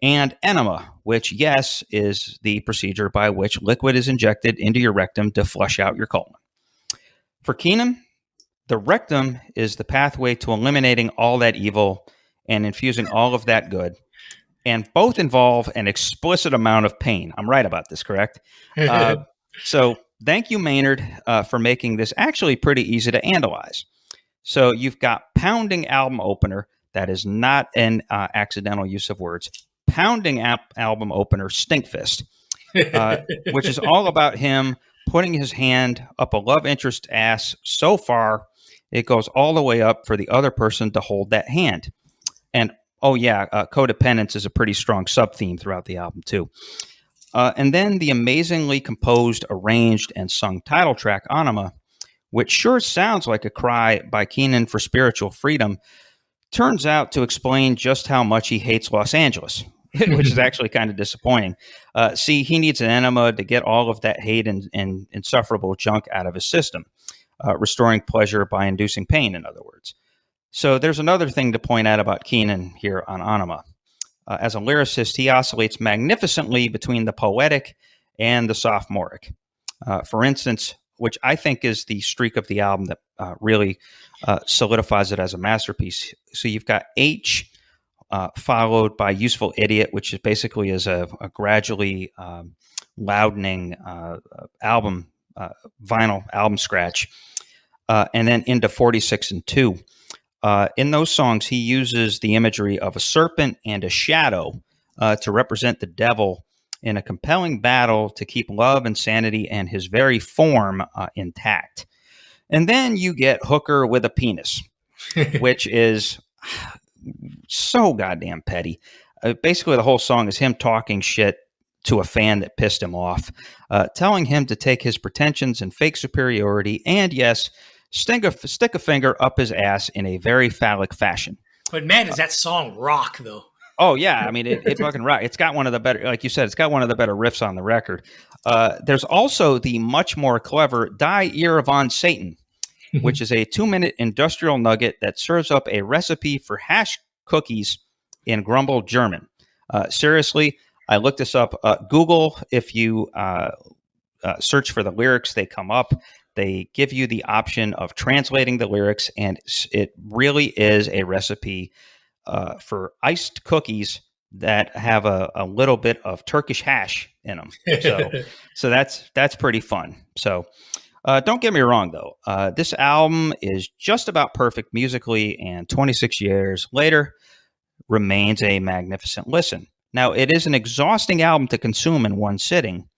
Speaker 1: and enema, which, yes, is the procedure by which liquid is injected into your rectum to flush out your colon. For Keenan, the rectum is the pathway to eliminating all that evil and infusing all of that good, and both involve an explicit amount of pain. I'm right about this, correct? So thank you, Maynard, for making this actually pretty easy to analyze. So you've got pounding album opener. That is not an accidental use of words. Pounding album opener, Stinkfist, which is all about him putting his hand up a love interest ass so far it goes all the way up for the other person to hold that hand. And codependence is a pretty strong sub-theme throughout the album too. And then the amazingly composed, arranged, and sung title track, Anima, which sure sounds like a cry by Keenan for spiritual freedom, turns out to explain just how much he hates Los Angeles, which is actually kind of disappointing. See, he needs an enema to get all of that hate and insufferable junk out of his system, restoring pleasure by inducing pain, in other words. So there's another thing to point out about Keenan here on Anima. As a lyricist, he oscillates magnificently between the poetic and the sophomoric. For instance, which I think is the streak of the album that really solidifies it as a masterpiece. So you've got H followed by Useful Idiot, which is basically a gradually loudening album, vinyl album scratch, and then into 46 and 2. In those songs, he uses the imagery of a serpent and a shadow to represent the devil in a compelling battle to keep love and sanity and his very form intact. And then you get Hooker with a Penis, which is so goddamn petty. Basically, the whole song is him talking shit to a fan that pissed him off, telling him to take his pretensions and fake superiority and, yes, stick a finger up his ass in a very phallic fashion.
Speaker 2: But man, does that song rock, though?
Speaker 1: Oh, yeah. I mean, it fucking rock. It's got one of the better, like you said, it's got one of the better riffs on the record. There's also the much more clever Die Ear von Satan, which is a 2-minute industrial nugget that serves up a recipe for hash cookies in grumble German. Seriously, I looked this up. Google, if you search for the lyrics, they come up. They give you the option of translating the lyrics, and it really is a recipe for iced cookies that have a little bit of Turkish hash in them. So that's pretty fun. So don't get me wrong, though. This album is just about perfect musically, and 26 years later remains a magnificent listen. Now, it is an exhausting album to consume in one sitting,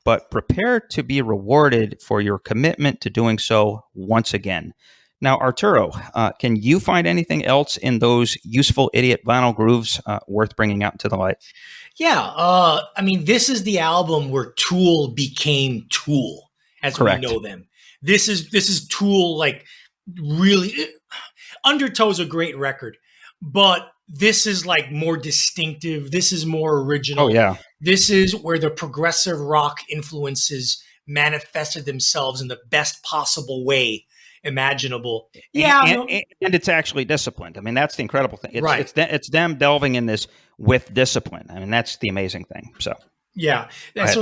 Speaker 1: but prepare to be rewarded for your commitment to doing so once again. Now, Arturo, can you find anything else in those Useful Idiot vinyl grooves worth bringing out into the light?
Speaker 2: Yeah. I mean, this is the album where Tool became Tool, as
Speaker 1: Correct.
Speaker 2: we know them. This is Tool, like, really. Undertow's a great record, but this is like more distinctive. This is more original.
Speaker 1: Oh, yeah.
Speaker 2: This is where the progressive rock influences manifested themselves in the best possible way imaginable.
Speaker 1: And it's actually disciplined. I mean, that's the incredible thing. It's them delving in this with discipline. I mean, that's the amazing thing. So
Speaker 2: yeah. This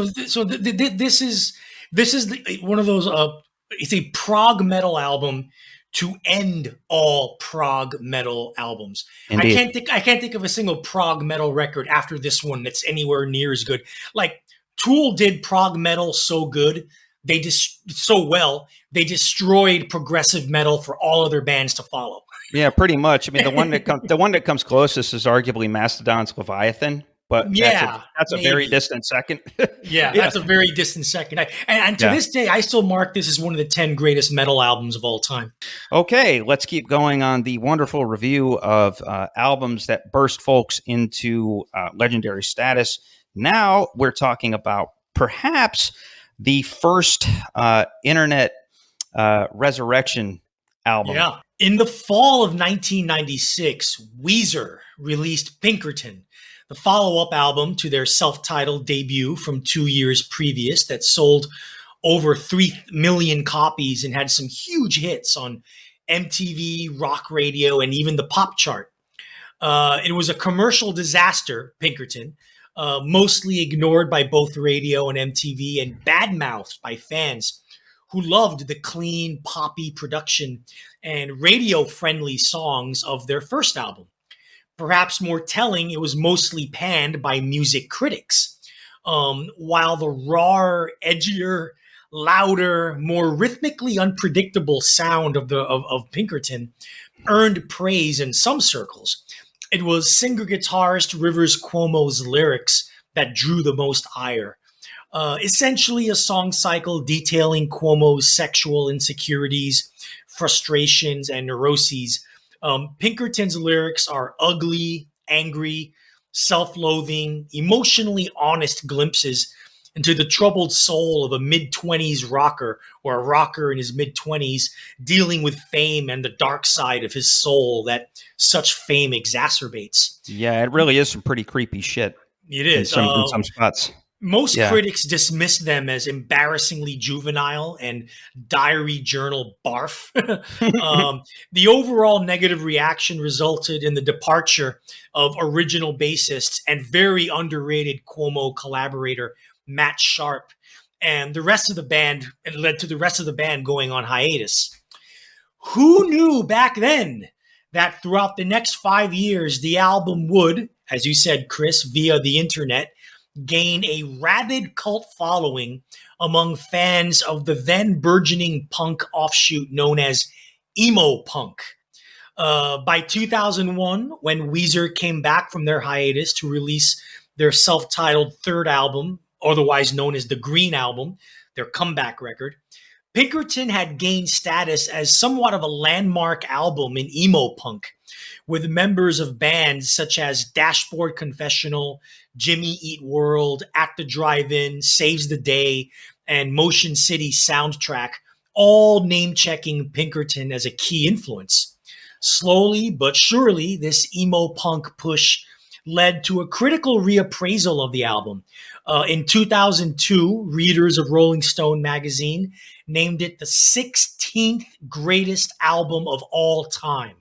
Speaker 2: is one of those. It's a prog metal album to end all prog metal albums.
Speaker 1: Indeed.
Speaker 2: I can't think of a single prog metal record after this one that's anywhere near as good. Like, Tool did prog metal so good, they destroyed progressive metal for all other bands to follow.
Speaker 1: Yeah, pretty much. I mean, the one that comes closest is arguably Mastodon's Leviathan. but
Speaker 2: Yeah,
Speaker 1: that's a very
Speaker 2: maybe.
Speaker 1: distant second.
Speaker 2: Yeah, that's a very distant second. And to this day, I still mark this as one of the 10 greatest metal albums of all time.
Speaker 1: Okay, let's keep going on the wonderful review of albums that burst folks into legendary status. Now we're talking about perhaps the first internet resurrection album.
Speaker 2: Yeah. In the fall of 1996, Weezer released Pinkerton, the follow-up album to their self-titled debut from 2 years previous that sold over 3 million copies and had some huge hits on MTV, rock radio, and even the pop chart. It was a commercial disaster, Pinkerton, mostly ignored by both radio and MTV and badmouthed by fans who loved the clean, poppy production and radio-friendly songs of their first album. Perhaps more telling, it was mostly panned by music critics, while the raw, edgier, louder, more rhythmically unpredictable sound of Pinkerton earned praise in some circles. It was singer-guitarist Rivers Cuomo's lyrics that drew the most ire. Essentially a song cycle detailing Cuomo's sexual insecurities, frustrations, and neuroses. Pinkerton's lyrics are ugly, angry, self-loathing, emotionally honest glimpses into the troubled soul of a mid-20s rocker, or a rocker in his mid-20s dealing with fame and the dark side of his soul that such fame exacerbates.
Speaker 1: Yeah, it really is some pretty creepy shit.
Speaker 2: It is.
Speaker 1: In some spots.
Speaker 2: Most critics dismiss them as embarrassingly juvenile and diary journal barf. The overall negative reaction resulted in the departure of original bassist and very underrated Cuomo collaborator Matt Sharp, and the rest of the band. It led to the rest of the band going on hiatus. Who knew back then that throughout the next 5 years, the album would, as you said, Chris, via the internet, gain a rabid cult following among fans of the then burgeoning punk offshoot known as emo punk. By 2001, when Weezer came back from their hiatus to release their self-titled third album, otherwise known as the Green Album, their comeback record, Pinkerton had gained status as somewhat of a landmark album in emo punk, with members of bands such as Dashboard Confessional, Jimmy Eat World, At the Drive-In, Saves the Day, and Motion City Soundtrack, all name-checking Pinkerton as a key influence. Slowly but surely, this emo punk push led to a critical reappraisal of the album. In 2002, readers of Rolling Stone magazine named it the 16th greatest album of all time.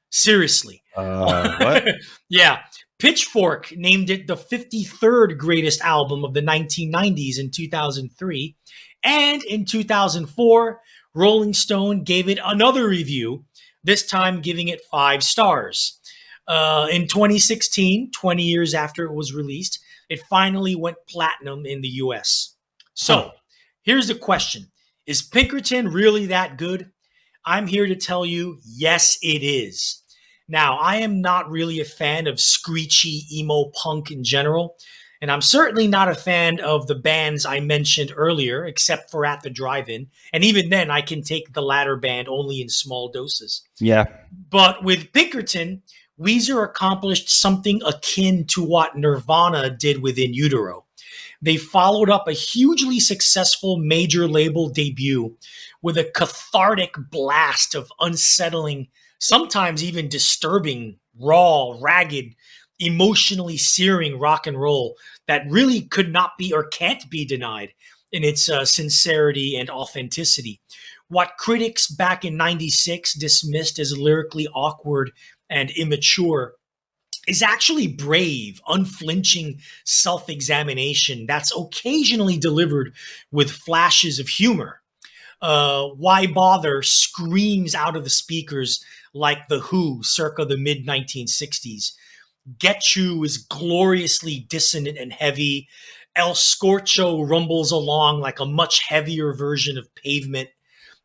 Speaker 2: Seriously.
Speaker 1: What?
Speaker 2: Yeah. Pitchfork named it the 53rd greatest album of the 1990s in 2003. And in 2004, Rolling Stone gave it another review, this time giving it 5 stars. In 2016, 20 years after it was released, it finally went platinum in the US. So, here's the question. Is Pinkerton really that good? I'm here to tell you, yes, it is. Now, I am not really a fan of screechy emo punk in general, and I'm certainly not a fan of the bands I mentioned earlier, except for At the Drive-In, and even then, I can take the latter band only in small doses.
Speaker 1: Yeah.
Speaker 2: But with Pinkerton, Weezer accomplished something akin to what Nirvana did with In Utero. They followed up a hugely successful major label debut with a cathartic blast of unsettling, sometimes even disturbing, raw, ragged, emotionally searing rock and roll that really could not be or can't be denied in its sincerity and authenticity. What critics back in '96 dismissed as lyrically awkward and immature is actually brave, unflinching self-examination that's occasionally delivered with flashes of humor. Why Bother screams out of the speakers like The Who circa the mid-1960s. Getchoo is gloriously dissonant and heavy. El Scorcho rumbles along like a much heavier version of Pavement.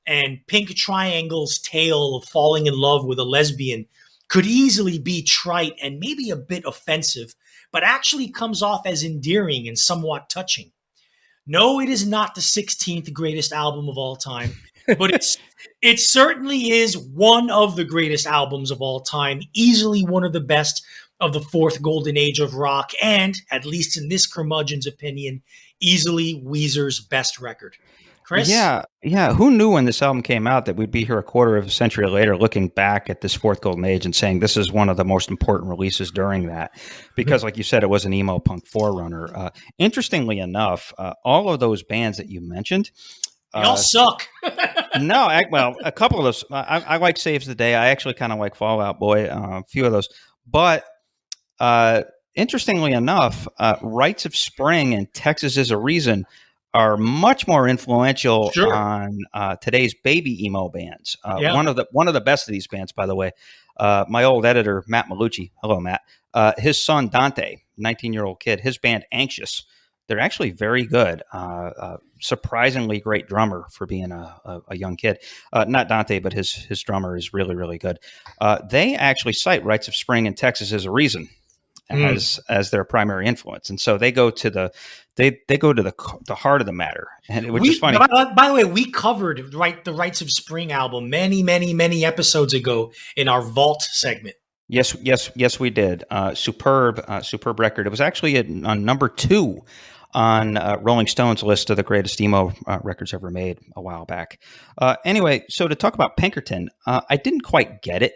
Speaker 2: And Pink Triangle's tale of falling in love with a lesbian could easily be trite and maybe a bit offensive, but actually comes off as endearing and somewhat touching. No, it is not the 16th greatest album of all time, but it certainly is one of the greatest albums of all time, easily one of the best of the fourth golden age of rock, and, at least in this curmudgeon's opinion, easily Weezer's best record. Chris?
Speaker 1: Yeah. Who knew when this album came out that we'd be here a quarter of a century later looking back at this fourth golden age and saying this is one of the most important releases during that? Because, like you said, it was an emo punk forerunner. Interestingly enough, all of those bands that you mentioned,
Speaker 2: They all suck.
Speaker 1: no, well, a couple of those. I like Saves the Day. I actually kind of like Fall Out Boy, a few of those. But interestingly enough, Rites of Spring and Texas is a Reason are much more influential on today's baby emo bands. One of the best of these bands, by the way, my old editor Matt Malucci. Hello, Matt. His son Dante, 19-year-old kid, his band Anxious. They're actually very good. Surprisingly great drummer for being a young kid. Not Dante, but his drummer is really, really good. They actually cite Rites of Spring and Texas as a Reason as their primary influence, and so they go to the heart of the matter, and which is funny.
Speaker 2: By the way, we covered the Rites of Spring album many episodes ago in our Vault segment.
Speaker 1: Yes, we did. Superb record. It was actually on number 2 on Rolling Stone's list of the greatest emo records ever made a while back. Anyway, so to talk about Pinkerton, I didn't quite get it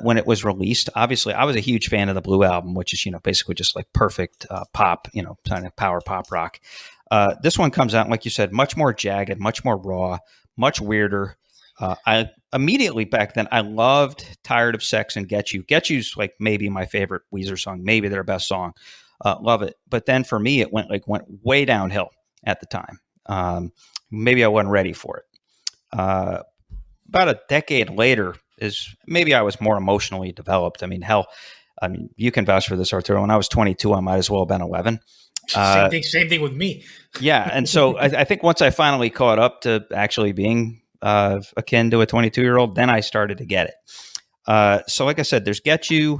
Speaker 1: when it was released. Obviously, I was a huge fan of the Blue Album, which is basically just like perfect pop, kind of power pop rock. This one comes out, like you said, much more jagged, much more raw, much weirder. I immediately back then I loved Tired of Sex and Getchoo. Getchoo's like maybe my favorite Weezer song, maybe their best song. Love it. But then for me, it went way downhill at the time. Maybe I wasn't ready for it. About a decade later is maybe I was more emotionally developed. I mean, you can vouch for this, Arturo. When I was 22, I might as well have been 11.
Speaker 2: Same thing with me.
Speaker 1: Yeah. And so I think once I finally caught up to actually being akin to a 22-year-old, then I started to get it. So like I said, there's Getchoo.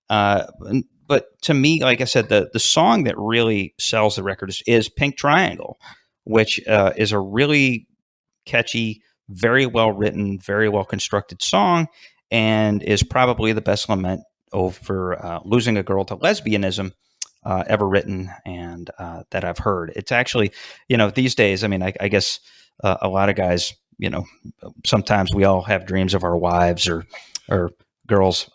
Speaker 1: But to me, like I said, the song that really sells the record is Pink Triangle, which is a really catchy, very well written, very well constructed song, and is probably the best lament over losing a girl to lesbianism ever written and that I've heard. It's actually, these days, I mean, I guess a lot of guys, sometimes we all have dreams of our wives or girls,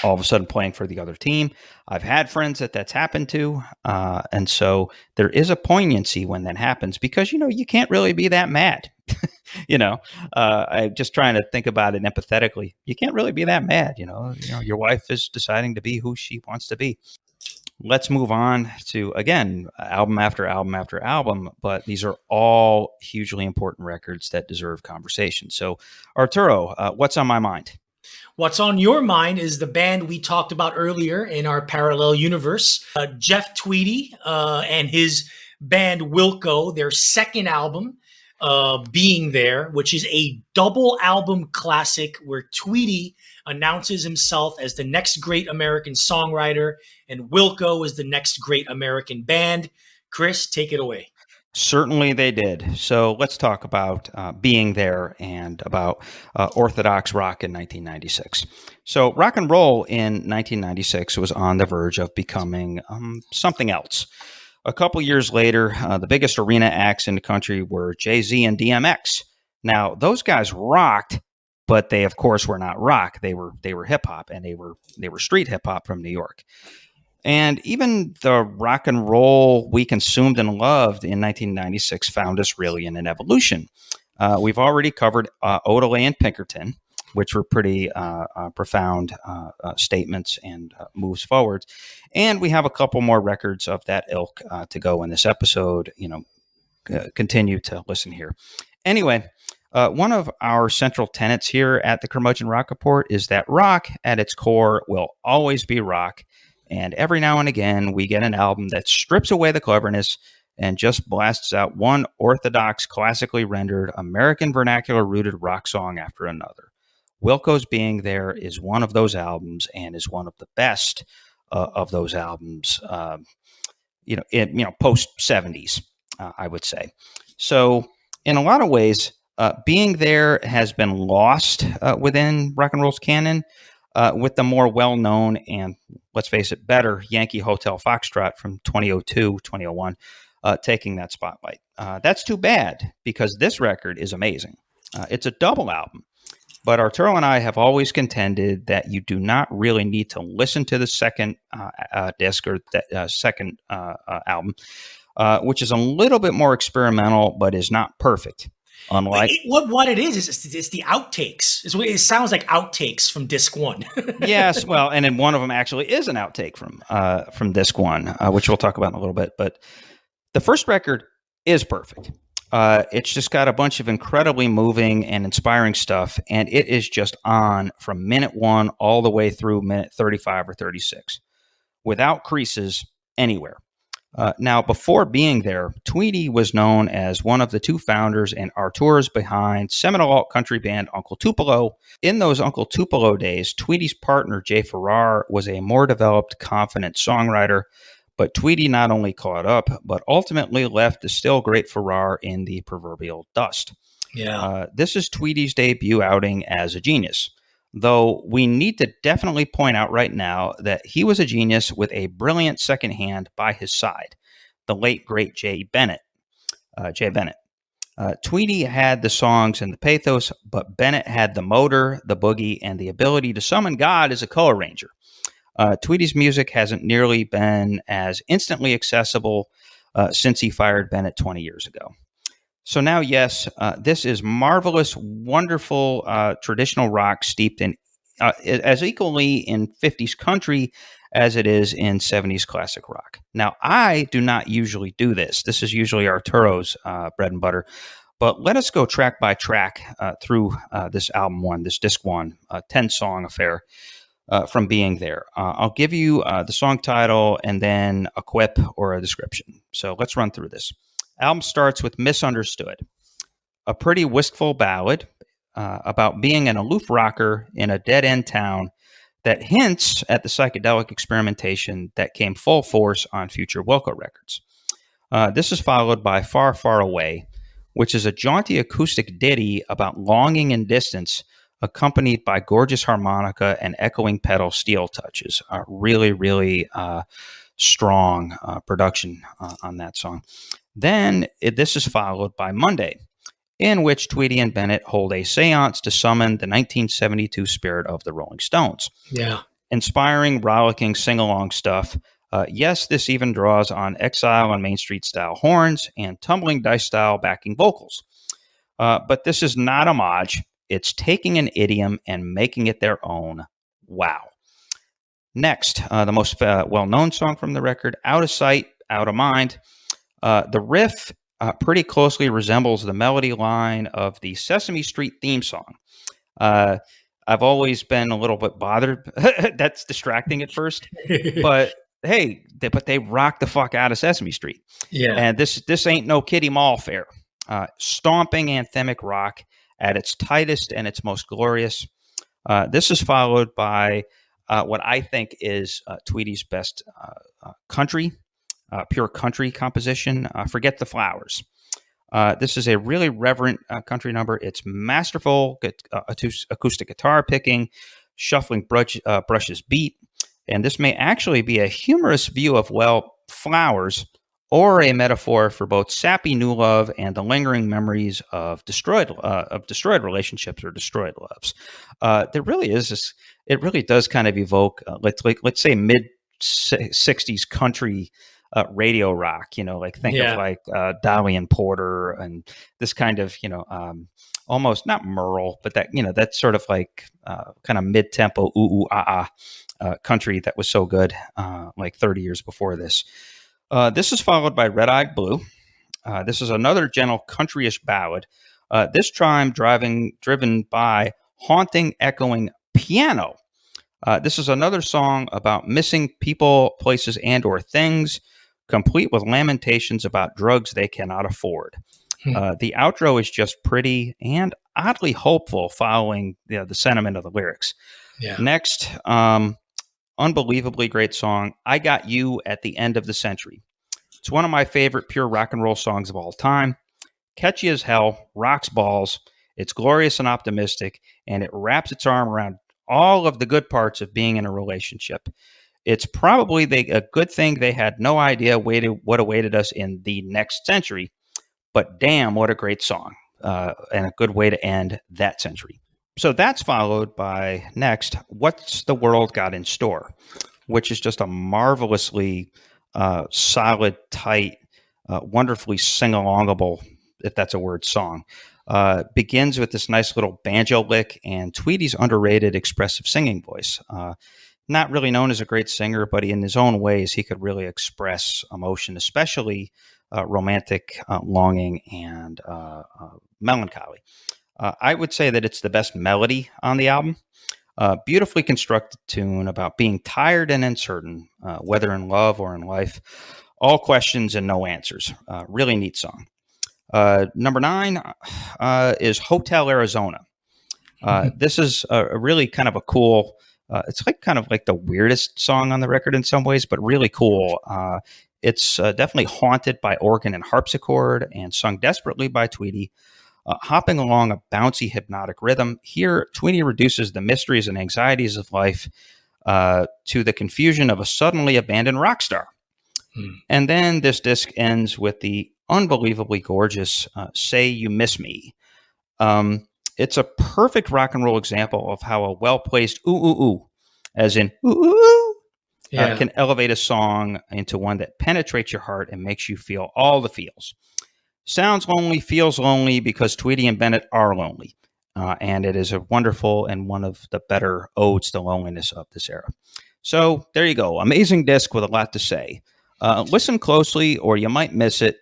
Speaker 1: all of a sudden playing for the other team. I've had friends that's happened to. And so there is a poignancy when that happens because, you can't really be that mad. I'm just trying to think about it empathetically. You can't really be that mad. Your wife is deciding to be who she wants to be. Let's move on to, again, album after album after album, but these are all hugely important records that deserve conversation. So Arturo, what's on my mind?
Speaker 2: What's on your mind is the band we talked about earlier in our parallel universe, Jeff Tweedy and his band Wilco, their second album, Being There, which is a double album classic where Tweedy announces himself as the next great American songwriter and Wilco is the next great American band. Chris, take it away.
Speaker 1: Certainly they did. So let's talk about Being There and about Orthodox rock in 1996. So rock and roll in 1996 was on the verge of becoming something else. A couple years later, the biggest arena acts in the country were Jay-Z and DMX. Now, those guys rocked, but they, of course, were not rock. They were hip-hop, and they were street hip-hop from New York. And even the rock and roll we consumed and loved in 1996 found us really in an evolution. We've already covered Odelay and Pinkerton, which were pretty profound statements and moves forward. And we have a couple more records of that ilk to go in this episode. Continue to listen here. Anyway, one of our central tenets here at the Curmudgeon Rock Report is that rock at its core will always be rock. And every now and again, we get an album that strips away the cleverness and just blasts out one orthodox, classically rendered, American vernacular-rooted rock song after another. Wilco's Being There is one of those albums and is one of the best of those albums. Post 70s, I would say. So in a lot of ways, Being There has been lost within rock and roll's canon, with the more well-known and, let's face it, better Yankee Hotel Foxtrot from 2002, 2001 taking that spotlight. That's too bad, because this record is amazing. It's a double album. But Arturo and I have always contended that you do not really need to listen to the second disc or second album, which is a little bit more experimental, but is not perfect. Unlike
Speaker 2: what it is it's the outtakes. It sounds like outtakes from disc one.
Speaker 1: Yes, well, and then one of them actually is an outtake from disc one, which we'll talk about in a little bit. But the first record is perfect. It's just got a bunch of incredibly moving and inspiring stuff, and it is just on from minute 1 all the way through minute 35 or 36, without creases anywhere. Now, before Being There, Tweedy was known as one of the 2 founders and artures behind seminal alt country band Uncle Tupelo. In those Uncle Tupelo days, Tweedy's partner, Jay Farrar, was a more developed, confident songwriter. But Tweedy not only caught up, but ultimately left the still great Farrar in the proverbial dust.
Speaker 2: Yeah.
Speaker 1: This is Tweedy's debut outing as a genius, though we need to definitely point out right now that he was a genius with a brilliant second hand by his side, the late, great Jay Bennett. Tweedy had the songs and the pathos, but Bennett had the motor, the boogie, and the ability to summon God as a co-arranger. Tweedy's music hasn't nearly been as instantly accessible since he fired Bennett 20 years ago. So now, yes, this is marvelous, wonderful traditional rock steeped in as equally in 50s country as it is in 70s classic rock. Now, I do not usually do this. This is usually Arturo's bread and butter. But let us go track by track through this album one, this disc one, 10-song affair. From Being There. I'll give you the song title and then a quip or a description. So let's run through this. Album starts with Misunderstood, a pretty wistful ballad about being an aloof rocker in a dead-end town that hints at the psychedelic experimentation that came full force on future Wilco records. This is followed by Far, Far Away, which is a jaunty acoustic ditty about longing and distance, accompanied by gorgeous harmonica and echoing pedal steel touches. Really, really strong production on that song. Then this is followed by Monday, in which Tweedy and Bennett hold a seance to summon the 1972 spirit of the Rolling Stones.
Speaker 2: Yeah.
Speaker 1: Inspiring, rollicking, sing-along stuff. Yes, this even draws on XIII and Main Street style horns and tumbling dice style backing vocals. But this is not homage. It's taking an idiom and making it their own. Wow. Next, the most well-known song from the record, Out of Sight, Out of Mind. The riff pretty closely resembles the melody line of the Sesame Street theme song. I've always been a little bit bothered. That's distracting at first. But hey, they rock the fuck out of Sesame Street.
Speaker 2: Yeah.
Speaker 1: And this ain't no kiddie mall fare. Stomping anthemic rock at its tightest and its most glorious. This is followed by what I think is Tweedy's best country, pure country composition, Forget the Flowers. This is a really reverent country number. It's masterful acoustic guitar picking, shuffling brushes beat, and this may actually be a humorous view of, well, flowers, or a metaphor for both sappy new love and the lingering memories of destroyed relationships or destroyed loves. There really is this. It really does kind of evoke, let's say mid '60s country radio rock. Think of like Dolly and Porter and this kind of almost not Merle, but that sort of like kind of mid tempo ooh ooh ah ah country that was so good like 30 years before this. This is followed by Red Eyed Blue. This is another gentle countryish ballad, this time driven by haunting, echoing piano. This is another song about missing people, places, and or things, complete with lamentations about drugs they cannot afford. The outro is just pretty and oddly hopeful following the sentiment of the lyrics.
Speaker 2: Yeah.
Speaker 1: Next, unbelievably great song, I Got You at the End of the Century. It's one of my favorite pure rock and roll songs of all time. Catchy as hell, rocks balls, it's glorious and optimistic, and it wraps its arm around all of the good parts of being in a relationship. It's probably a good thing they had no idea what awaited us in the next century, but damn, what a great song, and a good way to end that century. So that's followed by next, What's the World Got in Store, which is just a marvelously solid, tight, wonderfully sing-alongable, if that's a word, song. Begins with this nice little banjo lick and Tweedy's underrated expressive singing voice. Not really known as a great singer, but in his own ways, he could really express emotion, especially romantic longing and melancholy. I would say that it's the best melody on the album. Beautifully constructed tune about being tired and uncertain, whether in love or in life. All questions and no answers. Really neat song. Number 9 is Hotel Arizona. This is a really kind of a cool, it's like kind of like the weirdest song on the record in some ways, but really cool. It's definitely haunted by organ and harpsichord and sung desperately by Tweedy. Hopping along a bouncy hypnotic rhythm. Here, Tweedy reduces the mysteries and anxieties of life to the confusion of a suddenly abandoned rock star. And then this disc ends with the unbelievably gorgeous Say You Miss Me. It's a perfect rock and roll example of how a well-placed ooh, ooh, ooh, as in ooh, ooh, ooh, can elevate a song into one that penetrates your heart and makes you feel all the feels. Sounds lonely, feels lonely because Tweedy and Bennett are lonely. And it is a wonderful and one of the better odes to loneliness of this era. So there you go. Amazing disc with a lot to say. Listen closely or you might miss it,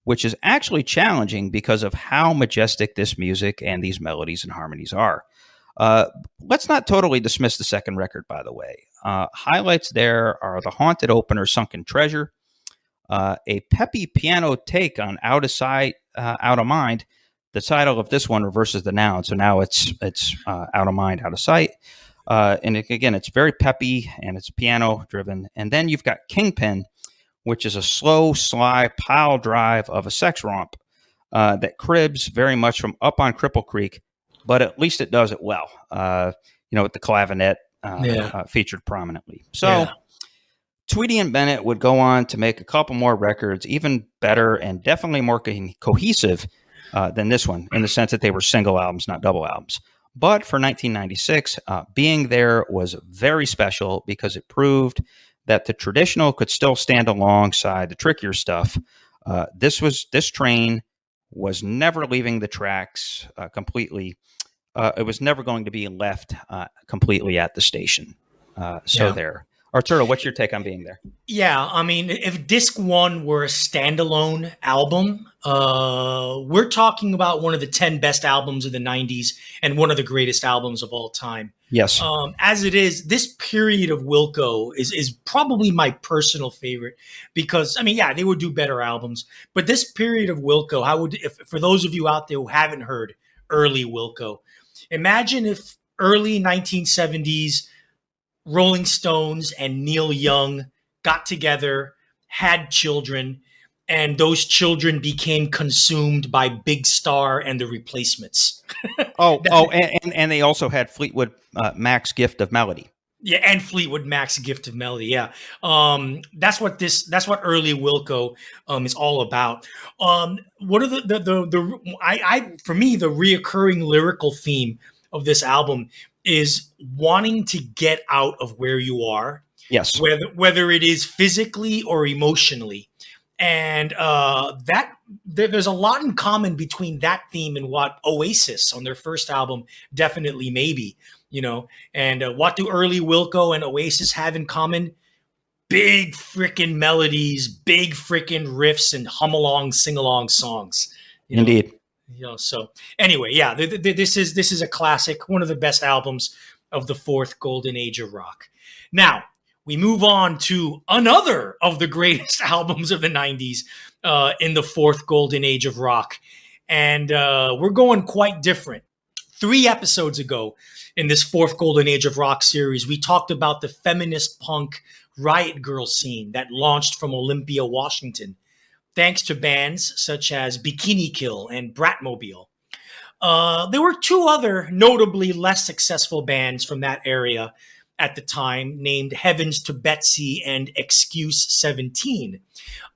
Speaker 1: which is actually challenging because of how majestic this music and these melodies and harmonies are. Let's not totally dismiss the second record, by the way. Highlights there are the haunted opener, Sunken Treasure, a peppy piano take on Out of Sight, Out of Mind. The title of this one reverses the noun, so now it's Out of Mind, Out of Sight. And again, it's very peppy and it's piano driven. And then you've got Kingpin, which is a slow, sly pile drive of a sex romp that cribs very much from Up on Cripple Creek, but at least it does it well. With the clavinet featured prominently. So Tweedy and Bennett would go on to make a couple more records, even better and definitely more cohesive than this one, in the sense that they were single albums, not double albums. But for 1996, being there was very special because it proved that the traditional could still stand alongside the trickier stuff. This train was never leaving the tracks completely. It was never going to be left completely at the station. There. Arturo, what's your take on being there?
Speaker 2: Yeah, I mean, if disc 1 were a standalone album, we're talking about one of the 10 best albums of the 90s and one of the greatest albums of all time.
Speaker 1: Yes.
Speaker 2: As it is, this period of Wilco is probably my personal favorite because, I mean, yeah, they would do better albums, but this period of Wilco, for those of you out there who haven't heard early Wilco, imagine if early 1970s Rolling Stones and Neil Young got together, had children, and those children became consumed by Big Star and the Replacements.
Speaker 1: And they also had Fleetwood Mac's Gift of Melody.
Speaker 2: Yeah, and Fleetwood Mac's Gift of Melody. Yeah, that's what early Wilco is all about. What are for me the reoccurring lyrical theme of this album is wanting to get out of where you are.
Speaker 1: Yes.
Speaker 2: Whether it is physically or emotionally. And there's a lot in common between that theme and what Oasis on their first album, Definitely Maybe, and what do early Wilco and Oasis have in common? Big freaking melodies, big freaking riffs, and hum-along, sing-along songs.
Speaker 1: Indeed.
Speaker 2: So anyway, yeah, this is a classic, one of the best albums of the fourth golden age of rock. Now, we move on to another of the greatest albums of the 90s in the fourth golden age of rock. And we're going quite different. 3 episodes ago in this fourth Golden Age of Rock series, we talked about the feminist punk riot girl scene that launched from Olympia, Washington, thanks to bands such as Bikini Kill and Bratmobile. There were 2 other notably less successful bands from that area at the time, named Heavens to Betsy and XIII.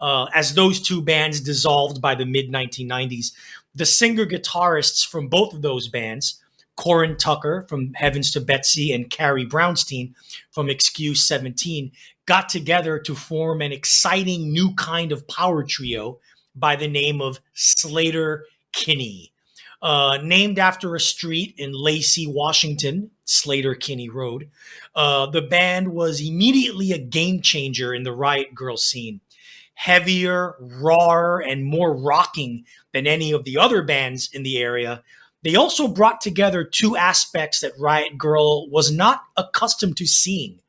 Speaker 2: As those 2 bands dissolved by the mid-1990s, the singer-guitarists from both of those bands, Corin Tucker from Heavens to Betsy and Carrie Brownstein from XIII, got together to form an exciting new kind of power trio by the name of Sleater-Kinney. Named after a street in Lacey, Washington, Sleater-Kinney Road, the band was immediately a game changer in the riot girl scene. Heavier, rawer, and more rocking than any of the other bands in the area, they also brought together 2 aspects that Riot Grrrl was not accustomed to seeing: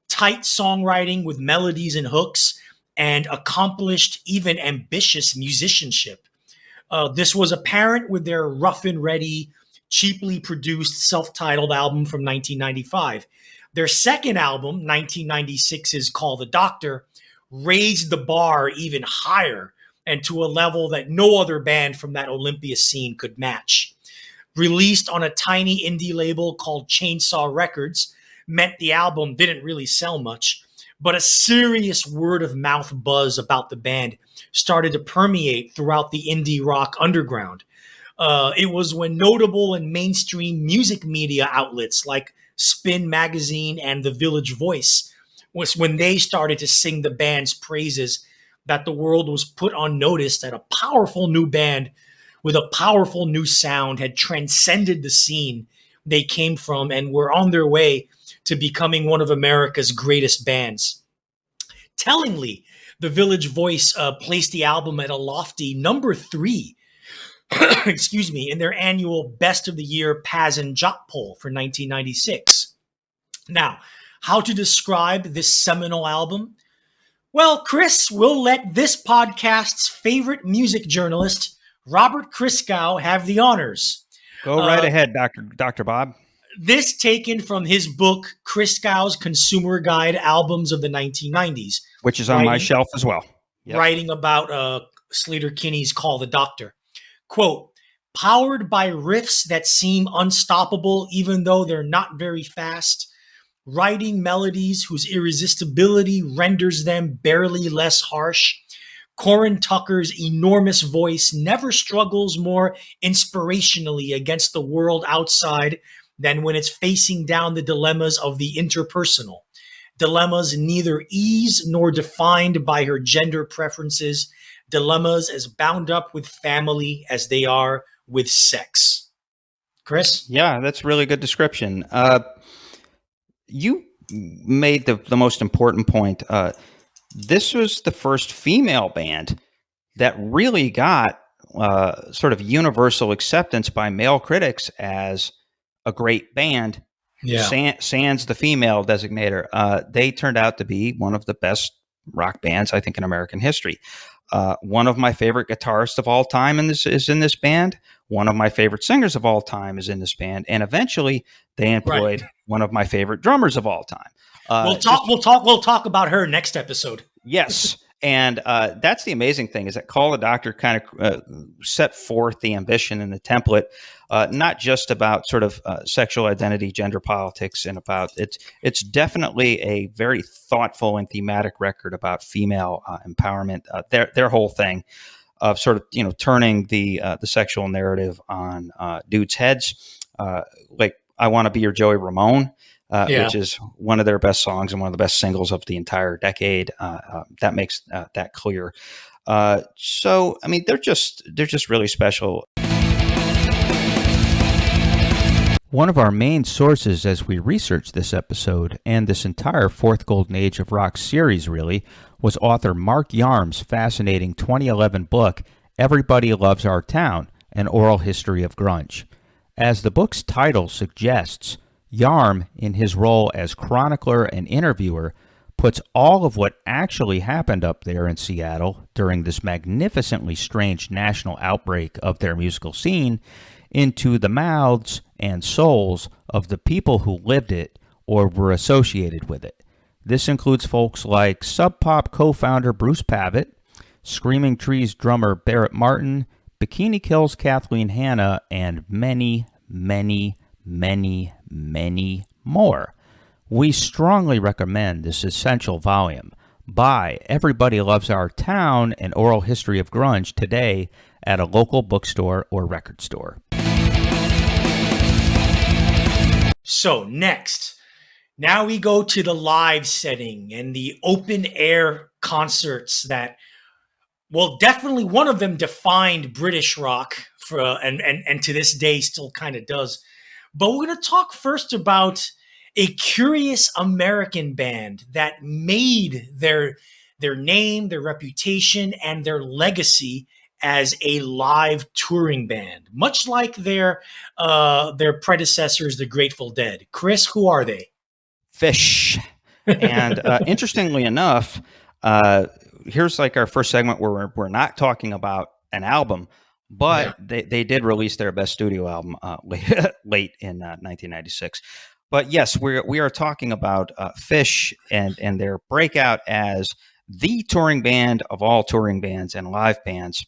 Speaker 2: tight songwriting with melodies and hooks, and accomplished, even ambitious musicianship. This was apparent with their rough and ready, cheaply produced self-titled album from 1995. Their second album, 1996's Call the Doctor, raised the bar even higher and to a level that no other band from that Olympia scene could match. Released on a tiny indie label called Chainsaw Records, meant the album didn't really sell much, but a serious word-of-mouth buzz about the band started to permeate throughout the indie rock underground. It was when notable and mainstream music media outlets like Spin Magazine and The Village Voice, was when they started to sing the band's praises, that the world was put on notice that a powerful new band with a powerful new sound had transcended the scene they came from and were on their way to becoming one of America's greatest bands. Tellingly, The Village Voice placed the album at a lofty number 3 in their annual Best of the Year Paz and Jop poll for 1996. Now, how to describe this seminal album? Well, Chris, we'll let this podcast's favorite music journalist, Robert Christgau, have the honors.
Speaker 1: Go right ahead, Dr. Bob.
Speaker 2: This taken from his book, Christgau's Consumer Guide Albums of the 1990s.
Speaker 1: Which is on my shelf as well.
Speaker 2: Yep. Writing about Sleater-Kinney's Call the Doctor. Quote, powered by riffs that seem unstoppable even though they're not very fast, writing melodies whose irresistibility renders them barely less harsh, Corin Tucker's enormous voice never struggles more inspirationally against the world outside than when it's facing down the dilemmas of the interpersonal. Dilemmas neither ease nor defined by her gender preferences. Dilemmas as bound up with family as they are with sex. Chris?
Speaker 1: Yeah, that's a really good description. You made the most important point. This was the first female band that really got sort of universal acceptance by male critics as a great band. Yeah. Sans the female designator. They turned out to be one of the best rock bands, I think, in American history. One of my favorite guitarists of all time is in this band. One of my favorite singers of all time is in this band. And eventually they employed one of my favorite drummers of all time.
Speaker 2: We'll talk about her next episode.
Speaker 1: Yes. And that's the amazing thing, is that Call the Doctor kind of set forth the ambition and the template, not just about sort of sexual identity, gender politics, and about it's definitely a very thoughtful and thematic record about female empowerment. Their whole thing of sort of turning the sexual narrative on dudes' heads, like I Want to Be Your Joey Ramone. Which is one of their best songs and one of the best singles of the entire decade. That makes that clear. So, I mean, they're just really special. One of our main sources as we researched this episode and this entire fourth Golden Age of Rock series really was author Mark Yarm's fascinating 2011 book, Everybody Loves Our Town, An Oral History of Grunge. As the book's title suggests, Yarm, in his role as chronicler and interviewer, puts all of what actually happened up there in Seattle during this magnificently strange national outbreak of their musical scene into the mouths and souls of the people who lived it or were associated with it. This includes folks like Sub Pop co-founder Bruce Pavitt, Screaming Trees drummer Barrett Martin, Bikini Kill's Kathleen Hanna, and many, many, many, many more. We strongly recommend this essential volume by Everybody Loves Our Town, An Oral History of Grunge today at a local bookstore or record store.
Speaker 2: So next, now we go to the live setting and the open air concerts that, well, definitely one of them defined British rock for and to this day still kind of does. But we're going to talk first about a curious American band that made their name, their reputation, and their legacy as a live touring band, much like their predecessors, the Grateful Dead. Chris, who are they?
Speaker 1: Phish. And interestingly enough, here's like our first segment where we're not talking about an album, but they did release their best studio album late in 1996. But yes, we are talking about Phish and their breakout as the touring band of all touring bands and live bands,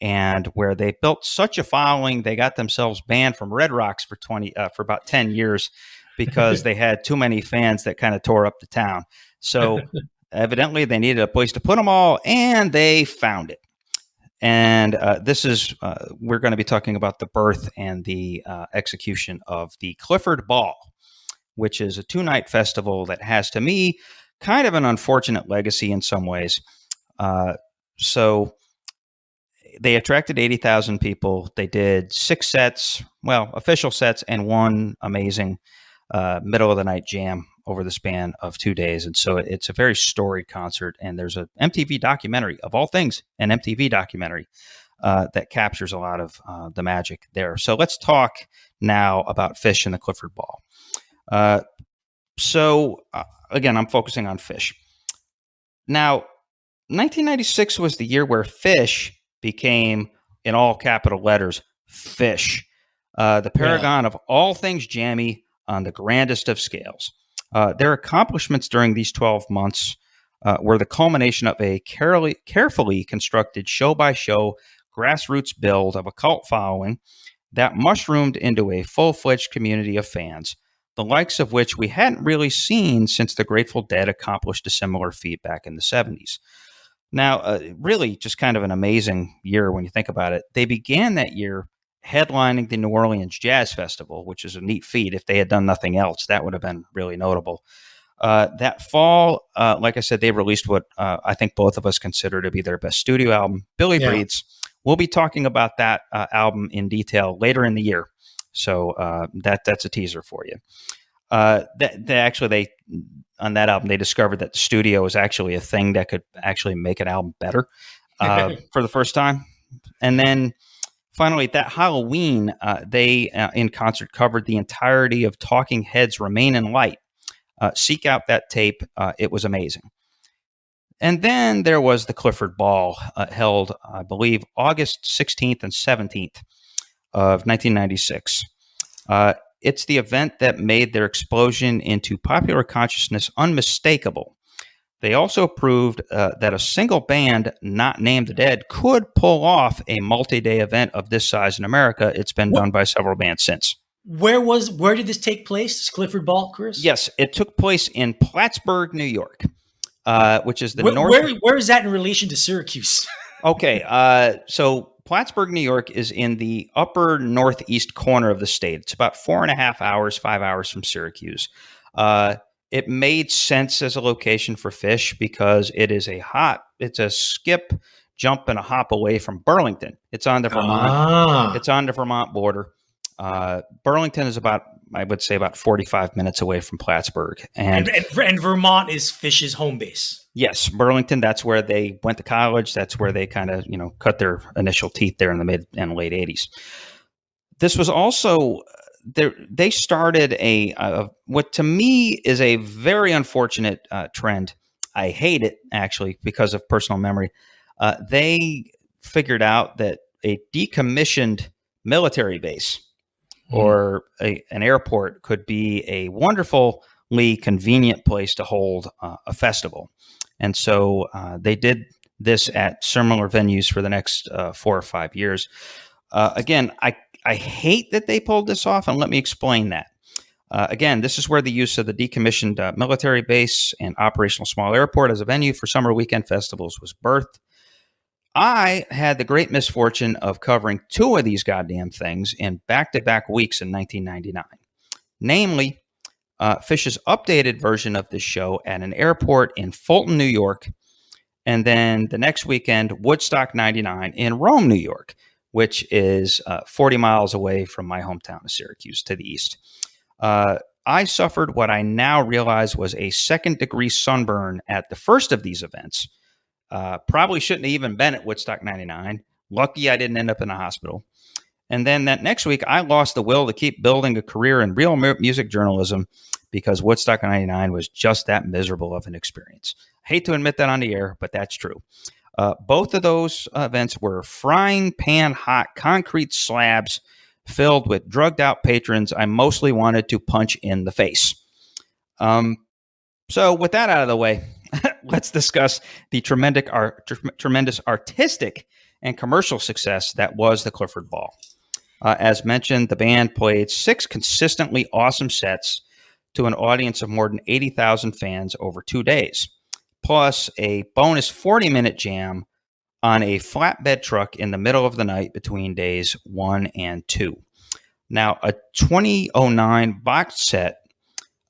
Speaker 1: and where they built such a following, they got themselves banned from Red Rocks for about 10 years because they had too many fans that kind of tore up the town. So evidently they needed a place to put them all, and they found it. And this is we're going to be talking about the birth and the execution of the Clifford Ball, which is a 2-night festival that has, to me, kind of an unfortunate legacy in some ways. So they attracted 80,000 people. They did 6 sets, well, official sets, and 1 amazing middle-of-the-night jam over the span of 2 days. And so it's a very storied concert. And there's an MTV documentary, of all things, an MTV documentary that captures a lot of the magic there. So let's talk now about Phish and the Clifford Ball. Again, I'm focusing on Phish. Now, 1996 was the year where Phish became, in all capital letters, Phish, the paragon of all things jammy on the grandest of scales. Their accomplishments during these 12 months were the culmination of a carefully constructed show-by-show grassroots build of a cult following that mushroomed into a full-fledged community of fans, the likes of which we hadn't really seen since the Grateful Dead accomplished a similar feat back in the 70s. Now, really just kind of an amazing year when you think about it. They began that year headlining the New Orleans Jazz Festival, which is a neat feat. If they had done nothing else, that would have been really notable. That fall, like I said, they released what I think both of us consider to be their best studio album, Billy Breathes. We'll be talking about that album in detail later in the year. So that's a teaser for you. They on that album, they discovered that the studio was actually a thing that could actually make an album better for the first time. And then finally, that Halloween, they in concert covered the entirety of Talking Heads' Remain in Light. Seek out that tape. It was amazing. And then there was the Clifford Ball, held, I believe, August 16th and 17th of 1996. It's the event that made their explosion into popular consciousness unmistakable. They also proved that a single band not named the Dead could pull off a multi-day event of this size in America. It's been done by several bands since.
Speaker 2: Where did this take place, this Clifford Ball, Chris?
Speaker 1: Yes, it took place in Plattsburgh, New York, which is the north.
Speaker 2: Where is that in relation to Syracuse?
Speaker 1: Okay, so Plattsburgh, New York is in the upper northeast corner of the state. It's about 4.5 hours, 5 hours from Syracuse. It made sense as a location for Phish because it's a skip, jump, and a hop away from Burlington. It's on the Vermont. It's on the Vermont border. Burlington is about 45 minutes away from Plattsburgh, and
Speaker 2: Vermont is Phish's home base.
Speaker 1: Yes, Burlington. That's where they went to college. That's where they kind of cut their initial teeth there in the mid and late 80s. This was also they started what to me is a very unfortunate trend. I hate it actually because of personal memory. They figured out that a decommissioned military base or an airport could be a wonderfully convenient place to hold a festival. And so they did this at similar venues for the next 4 or 5 years. Again, I hate that they pulled this off, and let me explain that. Again, this is where the use of the decommissioned military base and operational small airport as a venue for summer weekend festivals was birthed. I had the great misfortune of covering 2 of these goddamn things in back-to-back weeks in 1999. Namely, Phish's updated version of this show at an airport in Fulton, New York, and then the next weekend, Woodstock 99 in Rome, New York, which is 40 miles away from my hometown of Syracuse to the east. I suffered what I now realize was a second-degree sunburn at the first of these events. Probably shouldn't have even been at Woodstock 99. Lucky I didn't end up in a hospital. And then that next week, I lost the will to keep building a career in real music journalism because Woodstock 99 was just that miserable of an experience. I hate to admit that on the air, but that's true. Both of those events were frying pan hot concrete slabs filled with drugged out patrons I mostly wanted to punch in the face. So with that out of the way, let's discuss the tremendous artistic and commercial success that was the Clifford Ball. As mentioned, the band played 6 consistently awesome sets to an audience of more than 80,000 fans over 2 days, plus a bonus 40-minute jam on a flatbed truck in the middle of the night between days 1 and 2. Now, a 2009 box set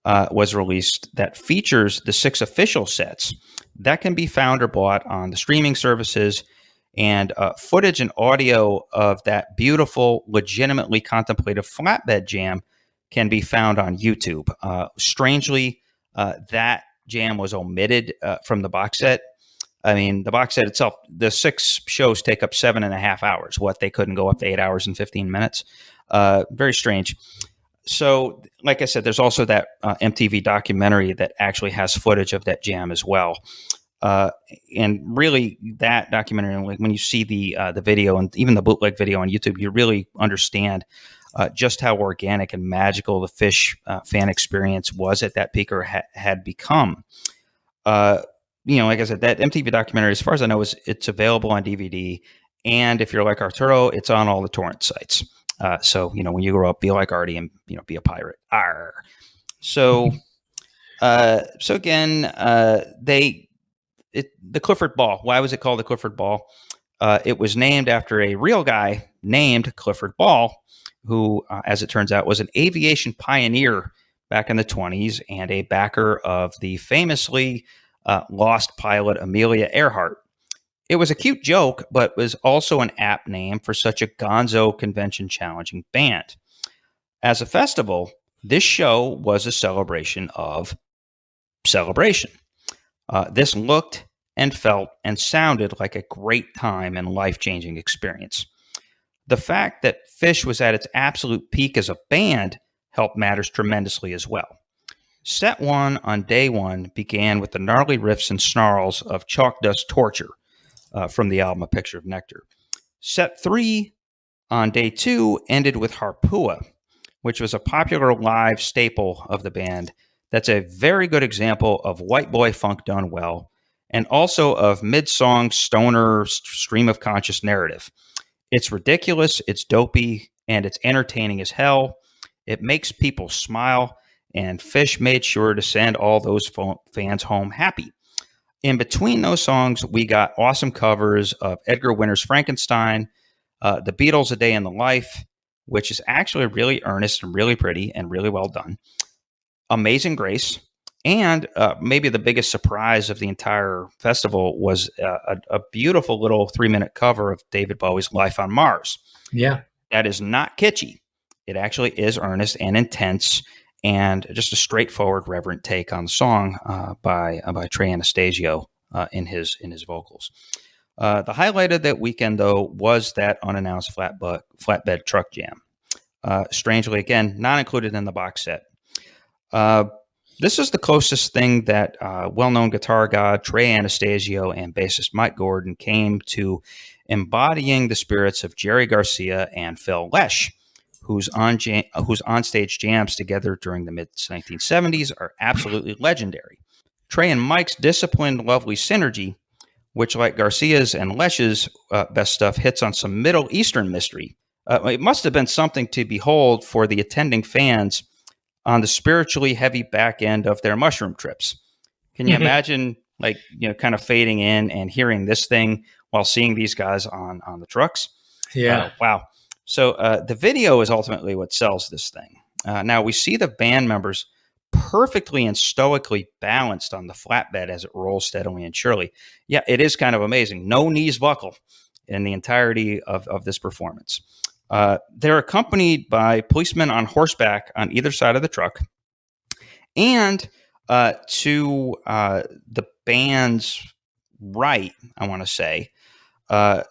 Speaker 1: was released that features the 6 official sets that can be found or bought on the streaming services, and footage and audio of that beautiful, legitimately contemplative flatbed jam can be found on YouTube. Strangely, that jam was omitted from the box set. I mean, the box set itself, the 6 shows take up 7.5 hours. What, they couldn't go up to 8 hours and 15 minutes? Very strange. So, like I said, there's also that MTV documentary that actually has footage of that jam as well. And really, that documentary, like when you see the video and even the bootleg video on YouTube, you really understand just how organic and magical the Phish fan experience was at that peak, or had become. Like I said, that MTV documentary, as far as I know, it's available on DVD. And if you're like Arturo, it's on all the torrent sites. So, when you grow up, be like Artie and, be a pirate. Arr. So again, the Clifford Ball. Why was it called the Clifford Ball? It was named after a real guy named Clifford Ball, who, as it turns out, was an aviation pioneer back in the 1920s and a backer of the famously lost pilot Amelia Earhart. It was a cute joke, but was also an apt name for such a gonzo convention-challenging band. As a festival, this show was a celebration of celebration. This looked and felt and sounded like a great time and life-changing experience. The fact that Phish was at its absolute peak as a band helped matters tremendously as well. Set 1 on day 1 began with the gnarly riffs and snarls of Chalk Dust Torture from the album A Picture of Nectar. Set 3 on day 2 ended with Harpua, which was a popular live staple of the band. That's a very good example of white boy funk done well, and also of mid-song stoner stream of conscious narrative. It's ridiculous, it's dopey, and it's entertaining as hell. It makes people smile, and Phish made sure to send all those fans home happy. In between those songs, we got awesome covers of Edgar Winter's Frankenstein, The Beatles' A Day in the Life, which is actually really earnest and really pretty and really well done, Amazing Grace, and maybe the biggest surprise of the entire festival was a beautiful little 3-minute cover of David Bowie's Life on Mars.
Speaker 2: Yeah.
Speaker 1: That is not kitschy. It actually is earnest and intense, and just a straightforward, reverent take on the song by Trey Anastasio in his vocals. The highlight of that weekend, though, was that unannounced flatbed truck jam. Strangely, again, not included in the box set. This is the closest thing that well-known guitar god Trey Anastasio and bassist Mike Gordon came to embodying the spirits of Jerry Garcia and Phil Lesh, whose onstage jams together during the mid-1970s are absolutely legendary. Trey and Mike's disciplined, lovely synergy, which, like Garcia's and Lesh's best stuff, hits on some Middle Eastern mystery. It must have been something to behold for the attending fans on the spiritually heavy back end of their mushroom trips. Can you imagine, kind of fading in and hearing this thing while seeing these guys on the trucks?
Speaker 2: Yeah.
Speaker 1: Wow. So the video is ultimately what sells this thing. Now we see the band members perfectly and stoically balanced on the flatbed as it rolls steadily and surely. Yeah, it is kind of amazing. No knees buckle in the entirety of this performance. They're accompanied by policemen on horseback on either side of the truck. And to the band's right, I want to say,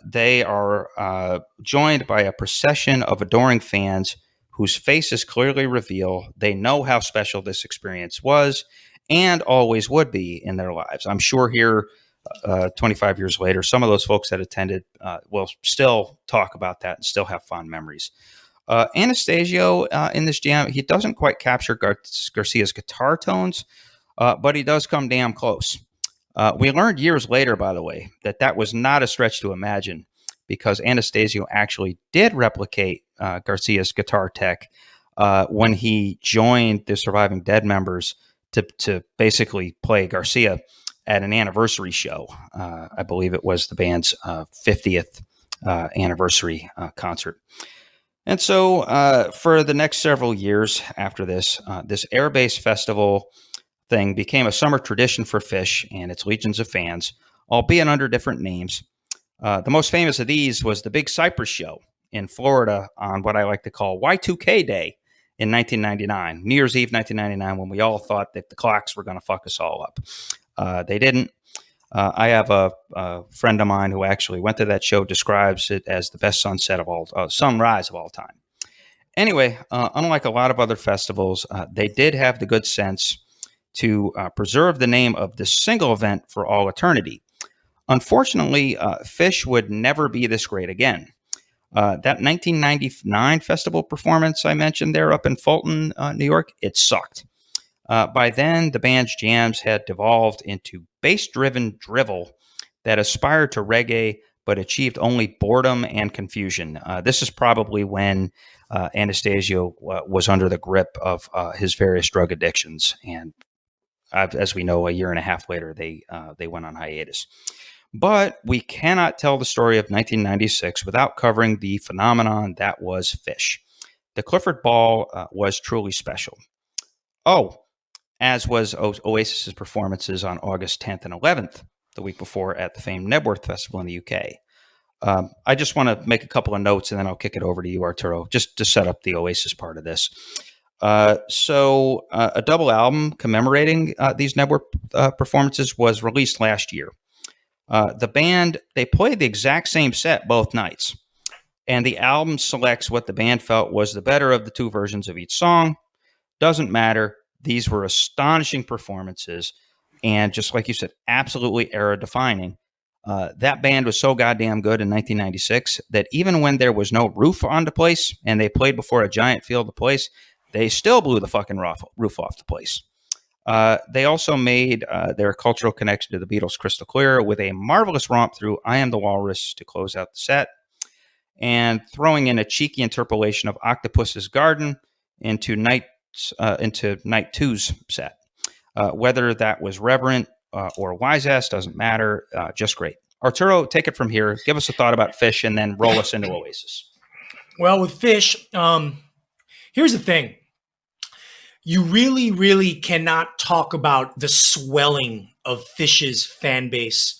Speaker 1: they are joined by a procession of adoring fans whose faces clearly reveal they know how special this experience was and always would be in their lives. I'm sure here, 25 years later, some of those folks that attended will still talk about that and still have fond memories. Anastasio in this jam, he doesn't quite capture Garcia's guitar tones, but he does come damn close. We learned years later, by the way, that was not a stretch to imagine, because Anastasio actually did replicate Garcia's guitar tech when he joined the Surviving Dead members to basically play Garcia at an anniversary show. I believe it was the band's 50th anniversary concert. And so for the next several years after this, this Airbase Festival thing became a summer tradition for Phish and its legions of fans, albeit under different names. The most famous of these was the Big Cypress Show in Florida on what I like to call Y2K Day in 1999, New Year's Eve 1999, when we all thought that the clocks were going to fuck us all up. They didn't. I have a friend of mine who actually went to that show, describes it as the best sunrise of all time. Anyway, unlike a lot of other festivals, they did have the good sense to preserve the name of this single event for all eternity. Unfortunately, Phish would never be this great again. That 1999 festival performance I mentioned there up in Fulton, New York, it sucked. By then, the band's jams had devolved into bass-driven drivel that aspired to reggae but achieved only boredom and confusion. This is probably when Anastasio was under the grip of his various drug addictions, and as we know, a year and a half later, they went on hiatus. But we cannot tell the story of 1996 without covering the phenomenon that was Phish. The Clifford Ball was truly special. Oh, as was Oasis's performances on August 10th and 11th, the week before at the famed Nebworth Festival in the UK. I just want to make a couple of notes, and then I'll kick it over to you, Arturo, just to set up the Oasis part of this. So a double album commemorating these Nebworth performances was released last year. The band, they played the exact same set both nights, and the album selects what the band felt was the better of the two versions of each song. Doesn't matter. These were astonishing performances, and just like you said, absolutely era-defining. That band was so goddamn good in 1996 that even when there was no roof on the place and they played before a giant field of place, they still blew the fucking roof off the place. They also made their cultural connection to the Beatles crystal clear with a marvelous romp through I Am the Walrus to close out the set, and throwing in a cheeky interpolation of Octopus's Garden into Night 2's set. Whether that was reverent or wise-ass doesn't matter, just great. Arturo, take it from here. Give us a thought about Phish and then roll us into Oasis.
Speaker 2: Well, with Phish, here's the thing. You really, really cannot talk about the swelling of Phish's fan base,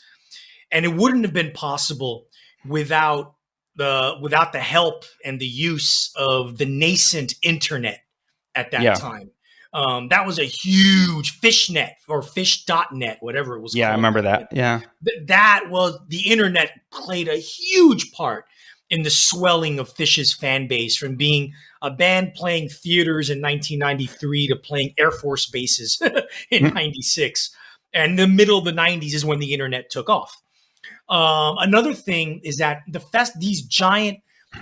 Speaker 2: and it wouldn't have been possible without the help and the use of the nascent internet at that time. That was a huge Fishnet or Fish.net, whatever it was called.
Speaker 1: Yeah, I remember that. Yeah.
Speaker 2: That was, the internet played a huge part in the swelling of Phish's fan base, from being a band playing theaters in 1993 to playing Air Force bases in 96. And the middle of the 90s is when the internet took off. Another thing is that these giant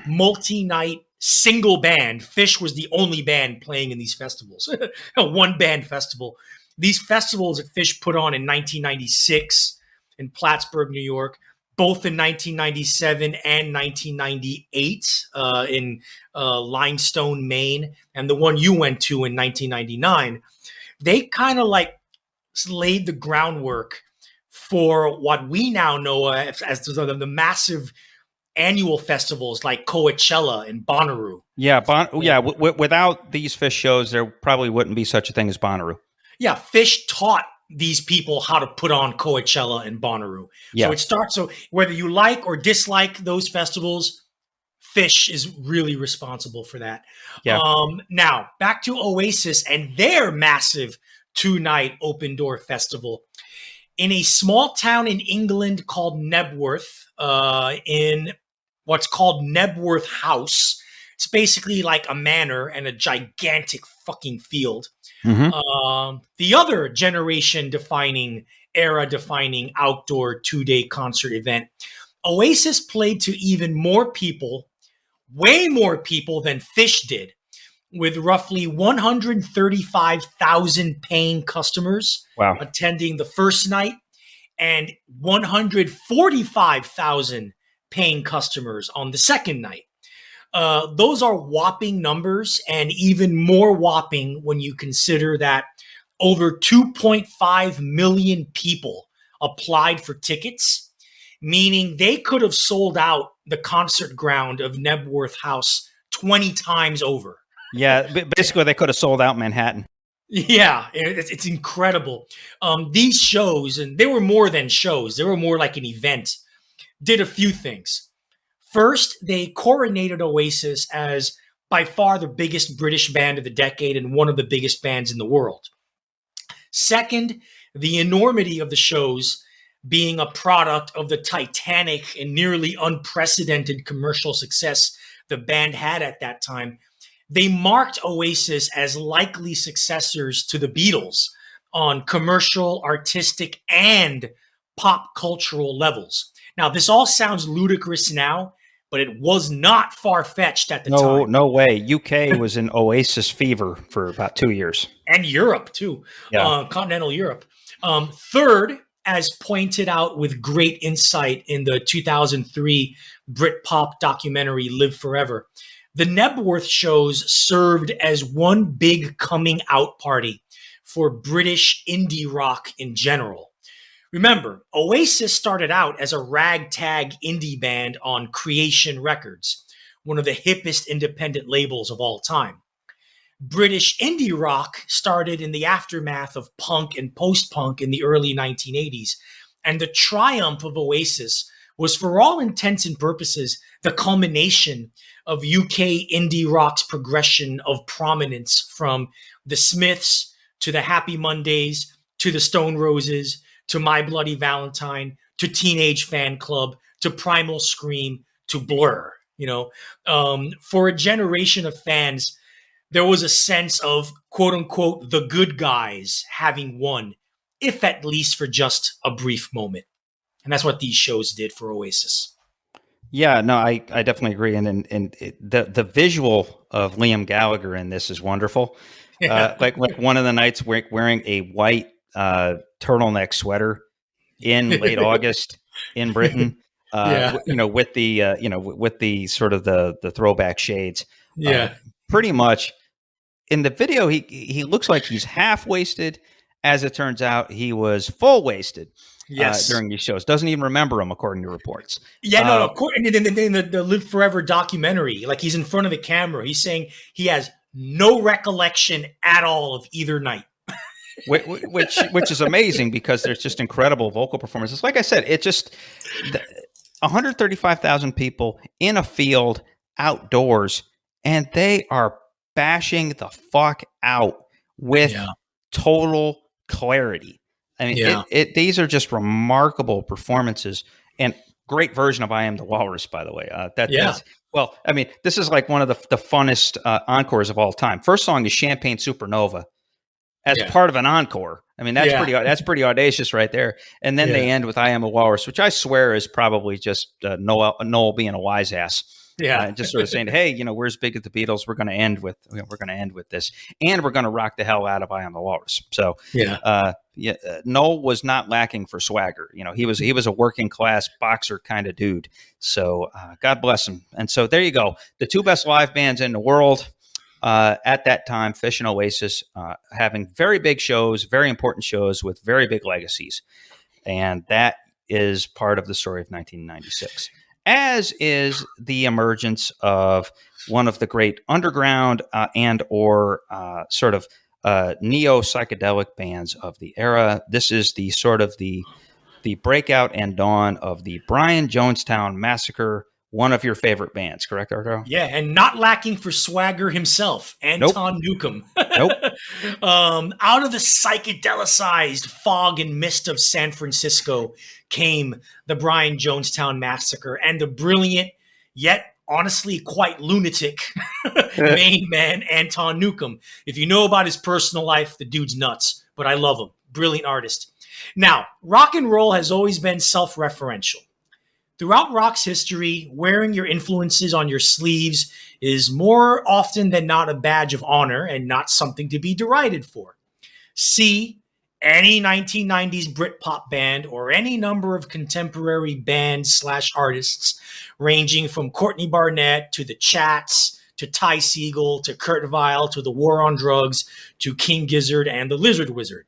Speaker 2: multi-night single band, Phish was the only band playing in these festivals, a one-band festival. These festivals that Phish put on in 1996 in Plattsburgh, New York, both in 1997 and 1998 in Limestone, Maine, and the one you went to in 1999, they kind of like laid the groundwork for what we now know as the massive annual festivals like Coachella and Bonnaroo.
Speaker 1: Yeah, without these Phish shows, there probably wouldn't be such a thing as Bonnaroo.
Speaker 2: Yeah, Phish taught these people how to put on Coachella and Bonnaroo.
Speaker 1: Yeah.
Speaker 2: So it starts. So whether you like or dislike those festivals, Phish is really responsible for that.
Speaker 1: Yeah.
Speaker 2: Now back to Oasis and their massive 2-night open door festival in a small town in England called Nebworth, in what's called Nebworth House. It's basically like a manor and a gigantic fucking field.
Speaker 1: Mm-hmm.
Speaker 2: The other generation-defining, era-defining outdoor 2-day concert event, Oasis played to even more people, way more people than Phish did, with roughly 135,000 paying customers attending the first night and 145,000 paying customers on the second night. Those are whopping numbers, and even more whopping when you consider that over 2.5 million people applied for tickets, meaning they could have sold out the concert ground of Nebworth House 20 times over.
Speaker 1: Yeah, basically they could have sold out Manhattan.
Speaker 2: Yeah, it's incredible. These shows, and they were more than shows, they were more like an event, did a few things. First, they coronated Oasis as by far the biggest British band of the decade and one of the biggest bands in the world. Second, the enormity of the shows being a product of the titanic and nearly unprecedented commercial success the band had at that time. They marked Oasis as likely successors to the Beatles on commercial, artistic, and pop cultural levels. Now, this all sounds ludicrous now, but it was not far-fetched at the time.
Speaker 1: No way. UK was in Oasis fever for about 2 years.
Speaker 2: And Europe, too.
Speaker 1: Yeah.
Speaker 2: Continental Europe. Third, as pointed out with great insight in the 2003 Britpop documentary Live Forever, the Nebworth shows served as one big coming out party for British indie rock in general. Remember, Oasis started out as a ragtag indie band on Creation Records, one of the hippest independent labels of all time. British indie rock started in the aftermath of punk and post-punk in the early 1980s, and the triumph of Oasis was, for all intents and purposes, the culmination of UK indie rock's progression of prominence from the Smiths to the Happy Mondays to the Stone Roses to My Bloody Valentine to Teenage Fan Club to Primal Scream to Blur. For a generation of fans, there was a sense of, quote unquote, the good guys having won, if at least for just a brief moment. And that's what these shows did for Oasis.
Speaker 1: Yeah, no, I definitely agree. And the visual of Liam Gallagher in this is wonderful.
Speaker 2: Yeah.
Speaker 1: Like one of the nights wearing a white turtleneck sweater in late August in Britain, with the sort of the throwback shades.
Speaker 2: Yeah.
Speaker 1: Pretty much in the video, he looks like he's half wasted. As it turns out, he was full wasted.
Speaker 2: Yes.
Speaker 1: During these shows. Doesn't even remember them, according to reports.
Speaker 2: Yeah, no. In the Live Forever documentary, like he's in front of the camera, he's saying he has no recollection at all of either night.
Speaker 1: which is amazing because there's just incredible vocal performances. Like I said, 135,000 people in a field outdoors, and they are bashing the fuck out with total clarity. I mean, these are just remarkable performances and great version of I Am the Walrus, by the way. Well, I mean, this is like one of the funnest encores of all time. First song is Champagne Supernova as part of an encore. I mean, that's pretty audacious right there. And then they end with "I Am a Walrus," which I swear is probably just Noel being a wise ass. Just sort of saying, hey, we're as big as the Beatles. We're going to end with this, and we're going to rock the hell out of "I Am a Walrus." So Noel was not lacking for swagger. He was a working class boxer kind of dude. So God bless him. And so there you go. The two best live bands in the world at that time, Phish and Oasis, having very big shows, very important shows with very big legacies. And that is part of the story of 1996. As is the emergence of one of the great underground and or sort of neo-psychedelic bands of the era. This is the sort of the breakout and dawn of the Brian Jonestown Massacre, one of your favorite bands, correct, Arto?
Speaker 2: Yeah, and not lacking for swagger himself, Anton Newcomb.
Speaker 1: Nope.
Speaker 2: Out of the psychedelicized fog and mist of San Francisco came the Brian Jonestown Massacre and the brilliant, yet honestly quite lunatic main man, Anton Newcomb. If you know about his personal life, the dude's nuts, but I love him. Brilliant artist. Now, rock and roll has always been self-referential. Throughout rock's history, wearing your influences on your sleeves is more often than not a badge of honor and not something to be derided for. See any 1990s Britpop band or any number of contemporary bands/artists ranging from Courtney Barnett to the Chats to Ty Segall to Kurt Weill to the War on Drugs to King Gizzard and the Lizard Wizard.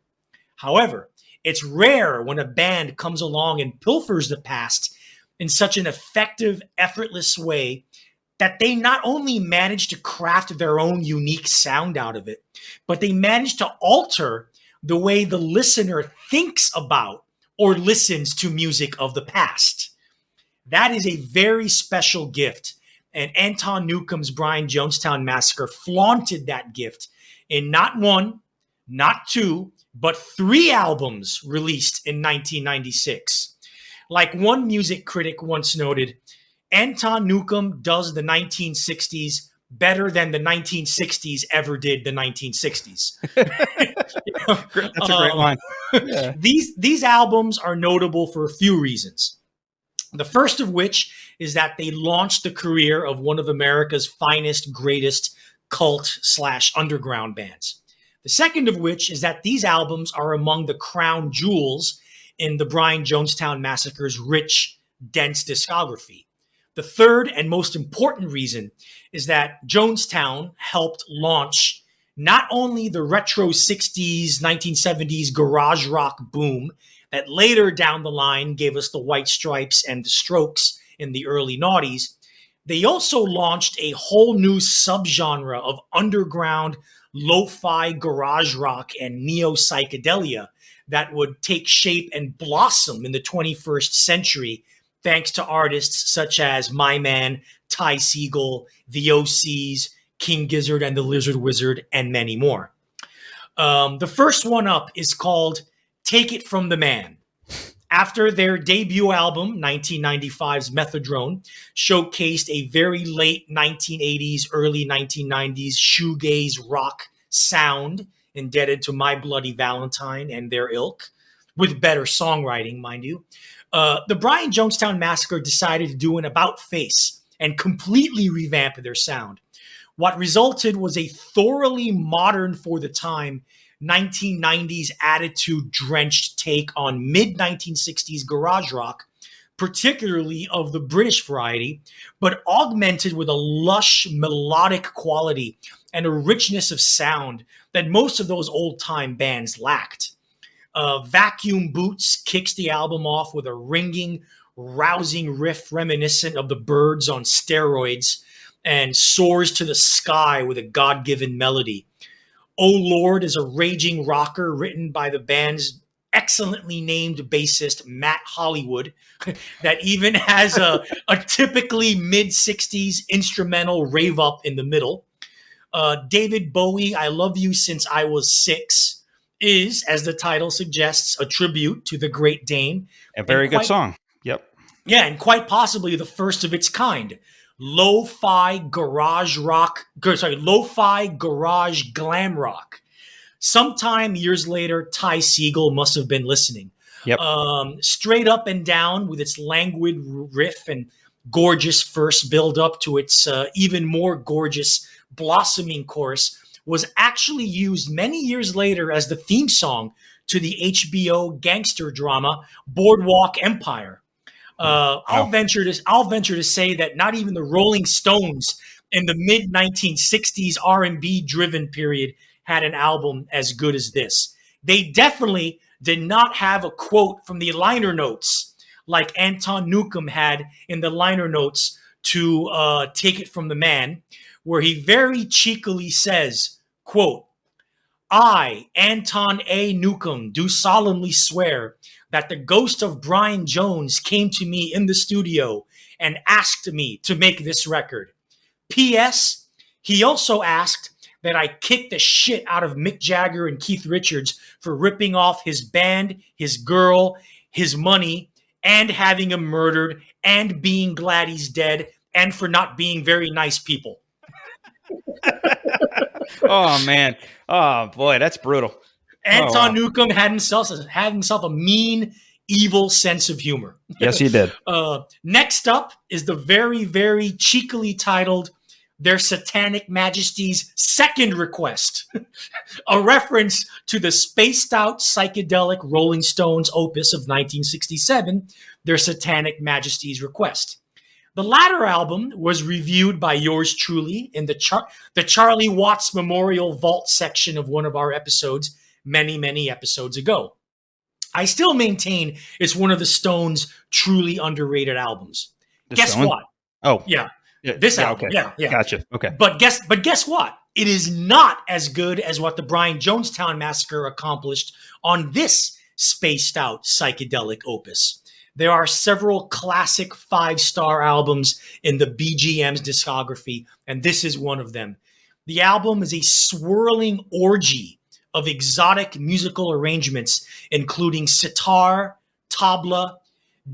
Speaker 2: However, it's rare when a band comes along and pilfers the past in such an effective, effortless way that they not only manage to craft their own unique sound out of it, but they manage to alter the way the listener thinks about or listens to music of the past. That is a very special gift, and Anton Newcomb's Brian Jonestown Massacre flaunted that gift in not one, not two, but 3 albums released in 1996. Like one music critic once noted, Anton Newcomb does the 1960s better than the 1960s ever did the 1960s.
Speaker 1: That's a great line. Yeah.
Speaker 2: These albums are notable for a few reasons. The first of which is that they launched the career of one of America's finest, greatest cult/underground bands. The second of which is that these albums are among the crown jewels in the Brian Jonestown Massacre's rich, dense discography. The third and most important reason is that Jonestown helped launch not only the retro 60s, 1970s garage rock boom that later down the line gave us the White Stripes and the Strokes in the early noughties, they also launched a whole new subgenre of underground lo-fi garage rock and neo-psychedelia that would take shape and blossom in the 21st century thanks to artists such as My Man, Ty Segall, the OCs, King Gizzard and the Lizard Wizard, and many more. The first one up is called Take It From the Man. After their debut album, 1995's Methadrone, showcased a very late 1980s, early 1990s shoegaze rock sound indebted to My Bloody Valentine and their ilk, with better songwriting, mind you. The Brian Jonestown Massacre decided to do an about-face and completely revamp their sound. What resulted was a thoroughly modern for the time 1990s attitude-drenched take on mid-1960s garage rock, particularly of the British variety, but augmented with a lush melodic quality and a richness of sound that most of those old-time bands lacked. Vacuum Boots kicks the album off with a ringing, rousing riff reminiscent of the Byrds on steroids and soars to the sky with a God-given melody. Oh Lord is a raging rocker written by the band's excellently named bassist Matt Hollywood that even has a typically mid-60s instrumental rave up in the middle. David Bowie, I Love You Since I Was 6 is, as the title suggests, a tribute to the Great Dane.
Speaker 1: A very good song. Yep.
Speaker 2: Yeah, and quite possibly the first of its kind. Lo-fi garage glam rock. Sometime years later, Ty Segall must have been listening.
Speaker 1: Yep.
Speaker 2: Straight Up and Down, with its languid riff and gorgeous first build up to its even more gorgeous blossoming chorus, was actually used many years later as the theme song to the HBO gangster drama Boardwalk Empire. I'll venture to say that not even the Rolling Stones in the mid 1960s R&B driven period had an album as good as this. They definitely did not have a quote from the liner notes like Anton Newcomb had in the liner notes to Take It From the Man, where he very cheekily says, quote, "I, Anton A. Newcomb, do solemnly swear that the ghost of Brian Jones came to me in the studio and asked me to make this record. P.S. He also asked that I kick the shit out of Mick Jagger and Keith Richards for ripping off his band, his girl, his money, and having him murdered, and being glad he's dead, and for not being very nice people."
Speaker 1: Oh, man. Oh, boy, that's brutal.
Speaker 2: Anton Newcomb had himself a mean, evil sense of humor.
Speaker 1: Yes, he did.
Speaker 2: Next up is the very, very cheekily titled Their Satanic Majesty's Second Request, a reference to the spaced-out psychedelic Rolling Stones opus of 1967, Their Satanic Majesty's Request. The latter album was reviewed by yours truly in the Charlie Watts Memorial Vault section of one of our episodes many, many episodes ago. I still maintain it's one of the Stones' truly underrated albums. Guess what?
Speaker 1: Oh.
Speaker 2: Yeah. This album.
Speaker 1: Okay.
Speaker 2: Yeah.
Speaker 1: Gotcha. Okay.
Speaker 2: But guess what? It is not as good as what the Brian Jonestown Massacre accomplished on this spaced out psychedelic opus. There are several classic 5-star albums in the BGM's discography, and this is one of them. The album is a swirling orgy of exotic musical arrangements, including sitar, tabla,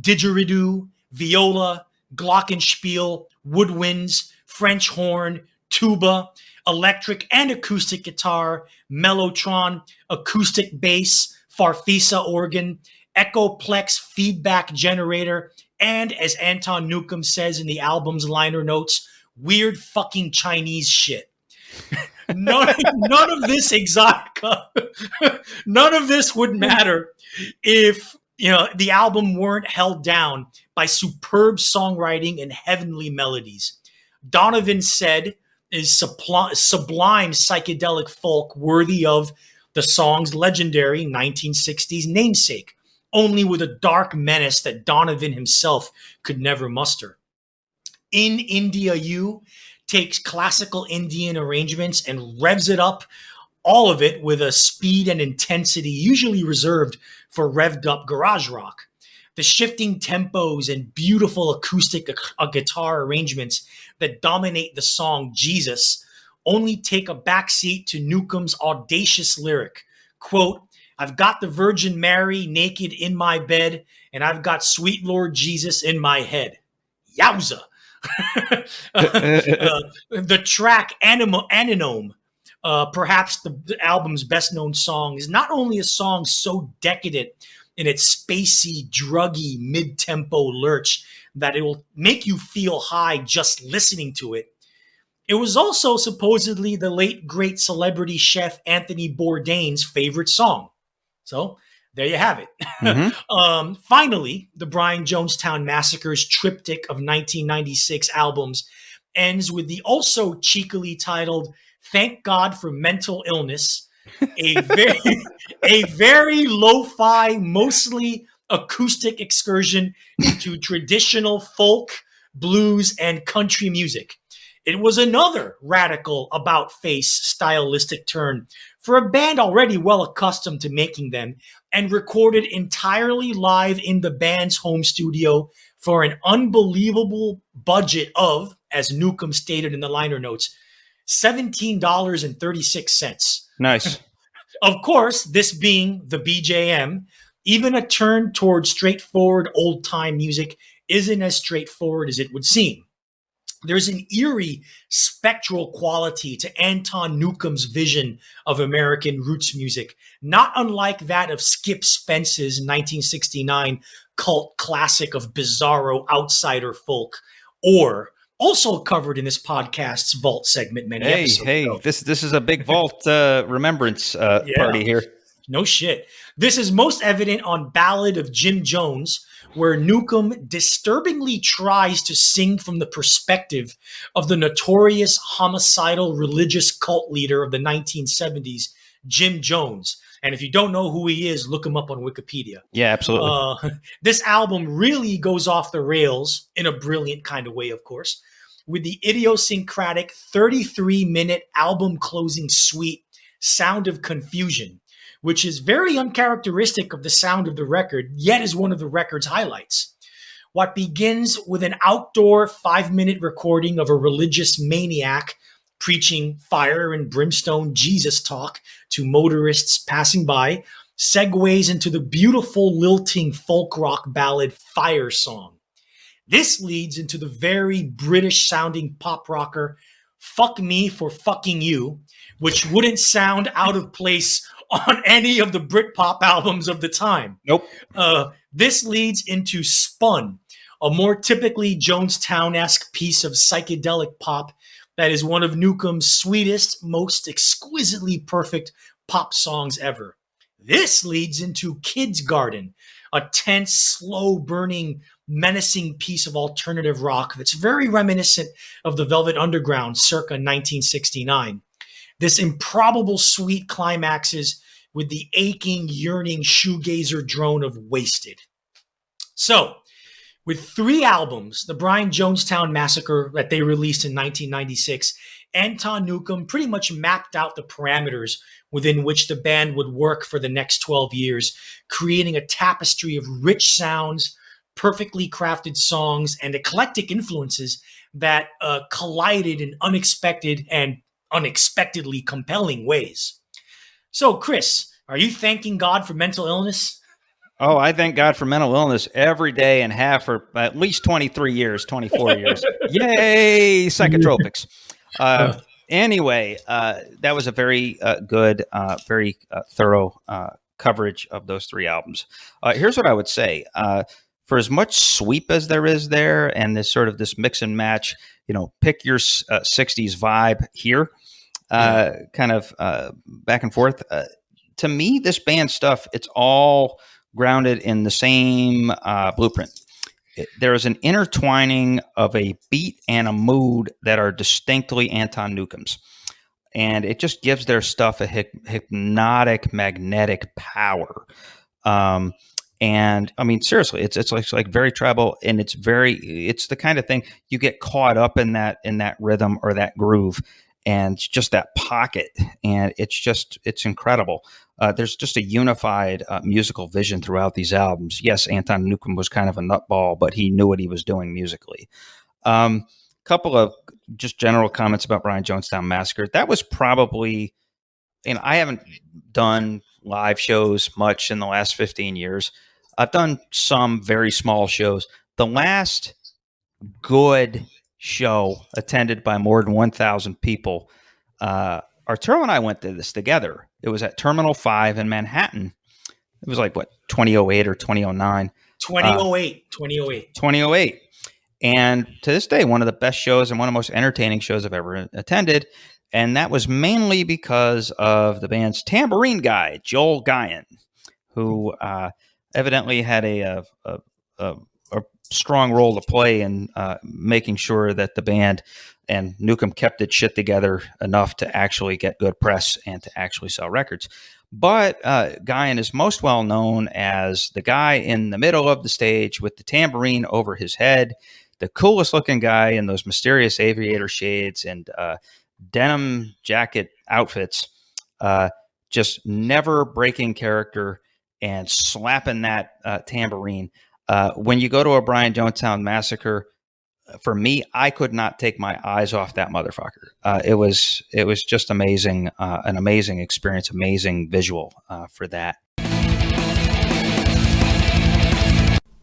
Speaker 2: didgeridoo, viola, glockenspiel, woodwinds, French horn, tuba, electric and acoustic guitar, mellotron, acoustic bass, farfisa organ, Echoplex feedback generator, and, as Anton Newcomb says in the album's liner notes, weird fucking Chinese shit. None of this exotica, none of this would matter if the album weren't held down by superb songwriting and heavenly melodies. Donovan said is sublime psychedelic folk worthy of the song's legendary 1960s namesake, only with a dark menace that Donovan himself could never muster. In India U takes classical Indian arrangements and revs it up, all of it with a speed and intensity usually reserved for revved up garage rock. The shifting tempos and beautiful acoustic guitar arrangements that dominate the song Jesus only take a backseat to Newcomb's audacious lyric, quote, "I've got the Virgin Mary naked in my bed, and I've got sweet Lord Jesus in my head." Yowza! The track Anonome, perhaps the album's best-known song, is not only a song so decadent in its spacey, druggy, mid-tempo lurch that it will make you feel high just listening to it. It was also supposedly the late great celebrity chef Anthony Bourdain's favorite song. So there you have it. Mm-hmm. Finally, the Brian Jonestown Massacre's triptych of 1996 albums ends with the also cheekily titled "Thank God for Mental Illness," a very lo-fi, mostly acoustic excursion into traditional folk, blues, and country music. It was another radical about-face stylistic turn for a band already well accustomed to making them, and recorded entirely live in the band's home studio for an unbelievable budget of, as Newcomb stated in the liner notes, $17.36.
Speaker 1: Nice.
Speaker 2: Of course, this being the BJM, even a turn towards straightforward old-time music isn't as straightforward as it would seem. There's an eerie spectral quality to Anton Newcomb's vision of American roots music, not unlike that of Skip Spence's 1969 cult classic of bizarro outsider folk, or also covered in this podcast's Vault segment many episodes ago.
Speaker 1: This is a big Vault remembrance party here.
Speaker 2: No shit. This is most evident on Ballad of Jim Jones, where Newcomb disturbingly tries to sing from the perspective of the notorious homicidal religious cult leader of the 1970s, Jim Jones. And if you don't know who he is, look him up on Wikipedia.
Speaker 1: Yeah, absolutely.
Speaker 2: This album really goes off the rails in a brilliant kind of way, of course, with the idiosyncratic 33-minute album closing suite, Sound of Confusion, which is very uncharacteristic of the sound of the record, yet is one of the record's highlights. What begins with an outdoor 5-minute recording of a religious maniac preaching fire and brimstone Jesus talk to motorists passing by segues into the beautiful lilting folk rock ballad Fire Song. This leads into the very British-sounding pop rocker Fuck Me for Fucking You, which wouldn't sound out of place on any of the Britpop albums of the time.
Speaker 1: Nope.
Speaker 2: This leads into Spun, a more typically Jonestown-esque piece of psychedelic pop that is one of Newcomb's sweetest, most exquisitely perfect pop songs ever. This leads into Kid's Garden, a tense, slow-burning, menacing piece of alternative rock that's very reminiscent of the Velvet Underground circa 1969. This improbable suite climaxes with the aching, yearning shoegazer drone of Wasted. So, with 3 albums, the Brian Jonestown Massacre that they released in 1996, Anton Newcomb pretty much mapped out the parameters within which the band would work for the next 12 years, creating a tapestry of rich sounds, perfectly crafted songs, and eclectic influences that collided in unexpected and unexpectedly compelling ways. So, Chris, are you thanking God for mental illness?
Speaker 1: Oh, I thank God for mental illness every day and have for at least 23 years, 24 years. Yay, psychotropics. Anyway, that was a very good, very thorough coverage of those 3 albums. Here's what I would say. For as much sweep as there is there and this sort of this mix and match, pick your 60s vibe here, kind of back and forth. To me, this band stuff, it's all grounded in the same blueprint. There is an intertwining of a beat and a mood that are distinctly Anton Newcomb's. And it just gives their stuff a hypnotic, magnetic power. And I mean, seriously, it's like very tribal, and it's the kind of thing you get caught up in that rhythm or that groove, and just that pocket, and it's incredible. There's just a unified musical vision throughout these albums. Yes, Anton Newcomb was kind of a nutball, but he knew what he was doing musically. Couple of just general comments about Brian Jonestown Massacre. That was probably, I haven't done live shows much in the last 15 years. I've done some very small shows. The last good show attended by more than 1,000 people, Arturo and I went to this together. It was at Terminal 5 in Manhattan. It was like, 2008 or 2009? 2008. And to this day, one of the best shows and one of the most entertaining shows I've ever attended. And that was mainly because of the band's tambourine guy, Joel Guyon, who evidently had a strong role to play in making sure that the band and Newcomb kept its shit together enough to actually get good press and to actually sell records. But Guyon is most well known as the guy in the middle of the stage with the tambourine over his head, the coolest looking guy in those mysterious aviator shades and denim jacket outfits, just never breaking character and slapping that tambourine. When you go to a Brian Jonestown Massacre, for me, I could not take my eyes off that motherfucker. It was just amazing, an amazing experience, amazing visual for that.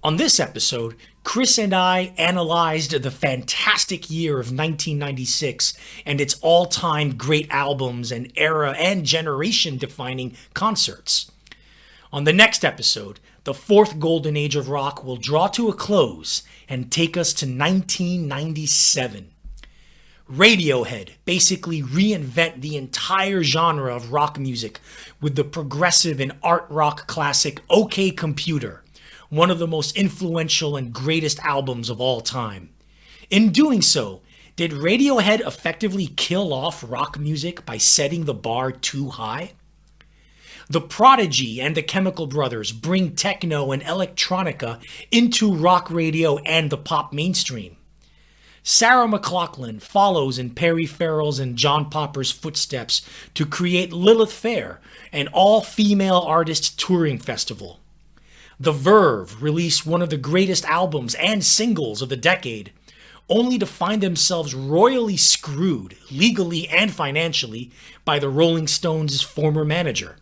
Speaker 2: On this episode, Chris and I analyzed the fantastic year of 1996 and its all-time great albums and era and generation-defining concerts. On the next episode, the fourth golden age of rock will draw to a close and take us to 1997. Radiohead basically reinvent the entire genre of rock music with the progressive and art rock classic OK Computer, one of the most influential and greatest albums of all time. In doing so, did Radiohead effectively kill off rock music by setting the bar too high? The Prodigy and the Chemical Brothers bring techno and electronica into rock radio and the pop mainstream. Sarah McLachlan follows in Perry Farrell's and John Popper's footsteps to create Lilith Fair, an all-female artist touring festival. The Verve released one of the greatest albums and singles of the decade, only to find themselves royally screwed, legally and financially, by the Rolling Stones' former manager.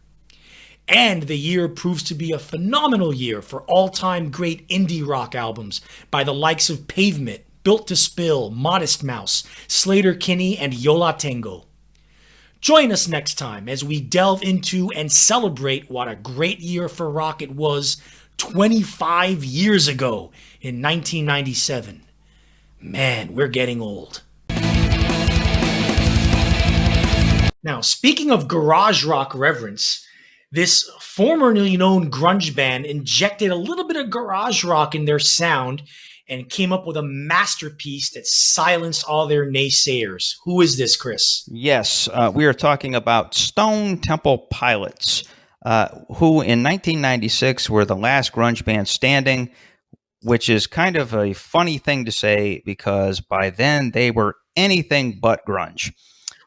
Speaker 2: And the year proves to be a phenomenal year for all-time great indie rock albums by the likes of Pavement, Built to Spill, Modest Mouse, Sleater-Kinney, and Yo La Tengo. Join us next time as we delve into and celebrate what a great year for rock it was 25 years ago in 1997. Man, we're getting old. Now, speaking of garage rock reverence, this formerly known grunge band injected a little bit of garage rock in their sound and came up with a masterpiece that silenced all their naysayers. Who is this, Chris?
Speaker 1: Yes, we are talking about Stone Temple Pilots, who in 1996 were the last grunge band standing, which is kind of a funny thing to say because by then they were anything but grunge.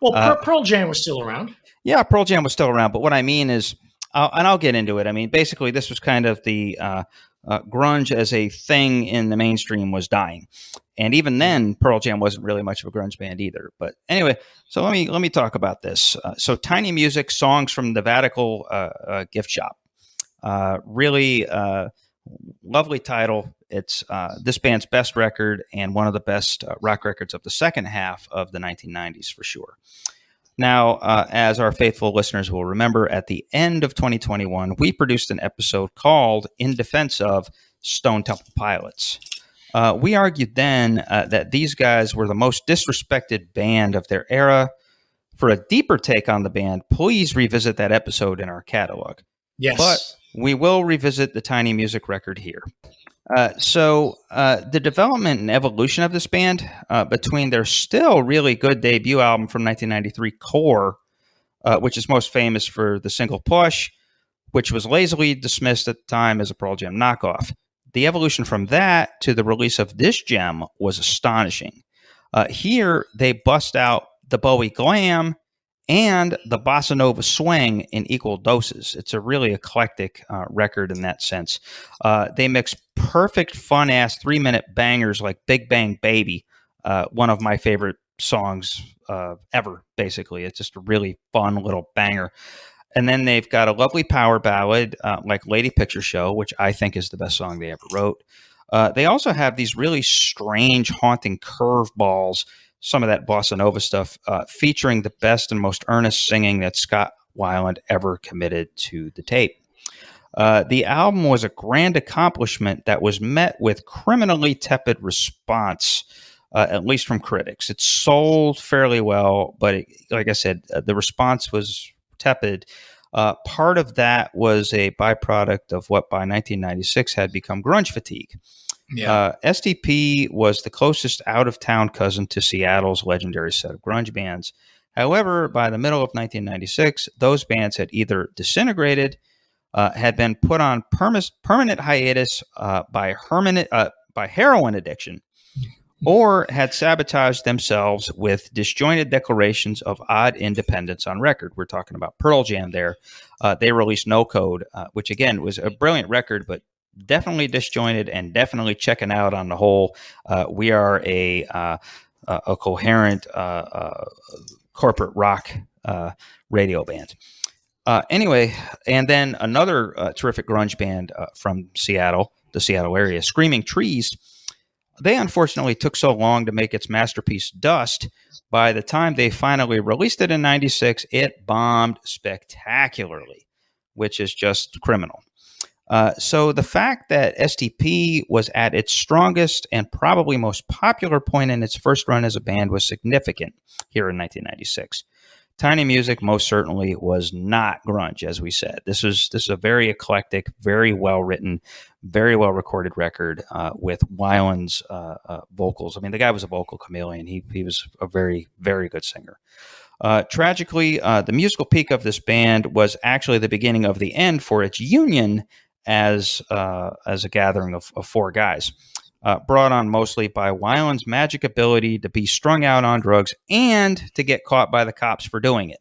Speaker 2: Well, Pearl Jam was still around.
Speaker 1: Yeah, Pearl Jam was still around, but what I mean is, and I'll get into it. I mean, basically, this was kind of the grunge as a thing in the mainstream was dying, and even then, Pearl Jam wasn't really much of a grunge band either. But anyway, so let me talk about this. So, Tiny Music: Songs from the Vatican Gift Shop. Really lovely title. It's this band's best record and one of the best rock records of the second half of the 1990s for sure. Now, as our faithful listeners will remember, at the end of 2021, we produced an episode called In Defense of Stone Temple Pilots. We argued then that these guys were the most disrespected band of their era. For a deeper take on the band, please revisit that episode in our catalog.
Speaker 2: Yes.
Speaker 1: But we will revisit the Tiny Music record here. So the development and evolution of this band between their still really good debut album from 1993, Core, which is most famous for the single Push, which was lazily dismissed at the time as a Pearl Jam knockoff. The evolution from that to the release of this gem was astonishing. Here, they bust out the Bowie glam and the bossa nova swing in equal doses. It's a really eclectic record in that sense. They mix perfect, fun-ass 3-minute bangers like Big Bang Baby, one of my favorite songs ever, basically. It's just a really fun little banger. And then they've got a lovely power ballad like Lady Picture Show, which I think is the best song they ever wrote. They also have these really strange, haunting curveballs, some of that bossa nova stuff, featuring the best and most earnest singing that Scott Weiland ever committed to the tape. The album was a grand accomplishment that was met with criminally tepid response, at least from critics. It sold fairly well, but like I said, the response was tepid. Part of that was a byproduct of what by 1996 had become grunge fatigue. Yeah. STP was the closest out-of-town cousin to Seattle's legendary set of grunge bands. However, by the middle of 1996, those bands had either disintegrated, had been put on permanent hiatus by heroin addiction, or had sabotaged themselves with disjointed declarations of odd independence on record. We're talking about Pearl Jam there. They released No Code, which again was a brilliant record, but definitely disjointed and definitely checking out on the whole. We are a coherent corporate rock radio band. Anyway, and then another terrific grunge band from Seattle, the Seattle area. Screaming Trees, they unfortunately took so long to make its masterpiece Dust. By the time they finally released it in 96, it bombed spectacularly, which is just criminal. So the fact that STP was at its strongest and probably most popular point in its first run as a band was significant here in 1996. Tiny Music most certainly was not grunge, as we said. This is a very eclectic, very well written, very well recorded record with Weiland's vocals. I mean, the guy was a vocal chameleon. He was a very, very good singer. Tragically, the musical peak of this band was actually the beginning of the end for its union as a gathering of four guys, brought on mostly by Weiland's magic ability to be strung out on drugs and to get caught by the cops for doing it.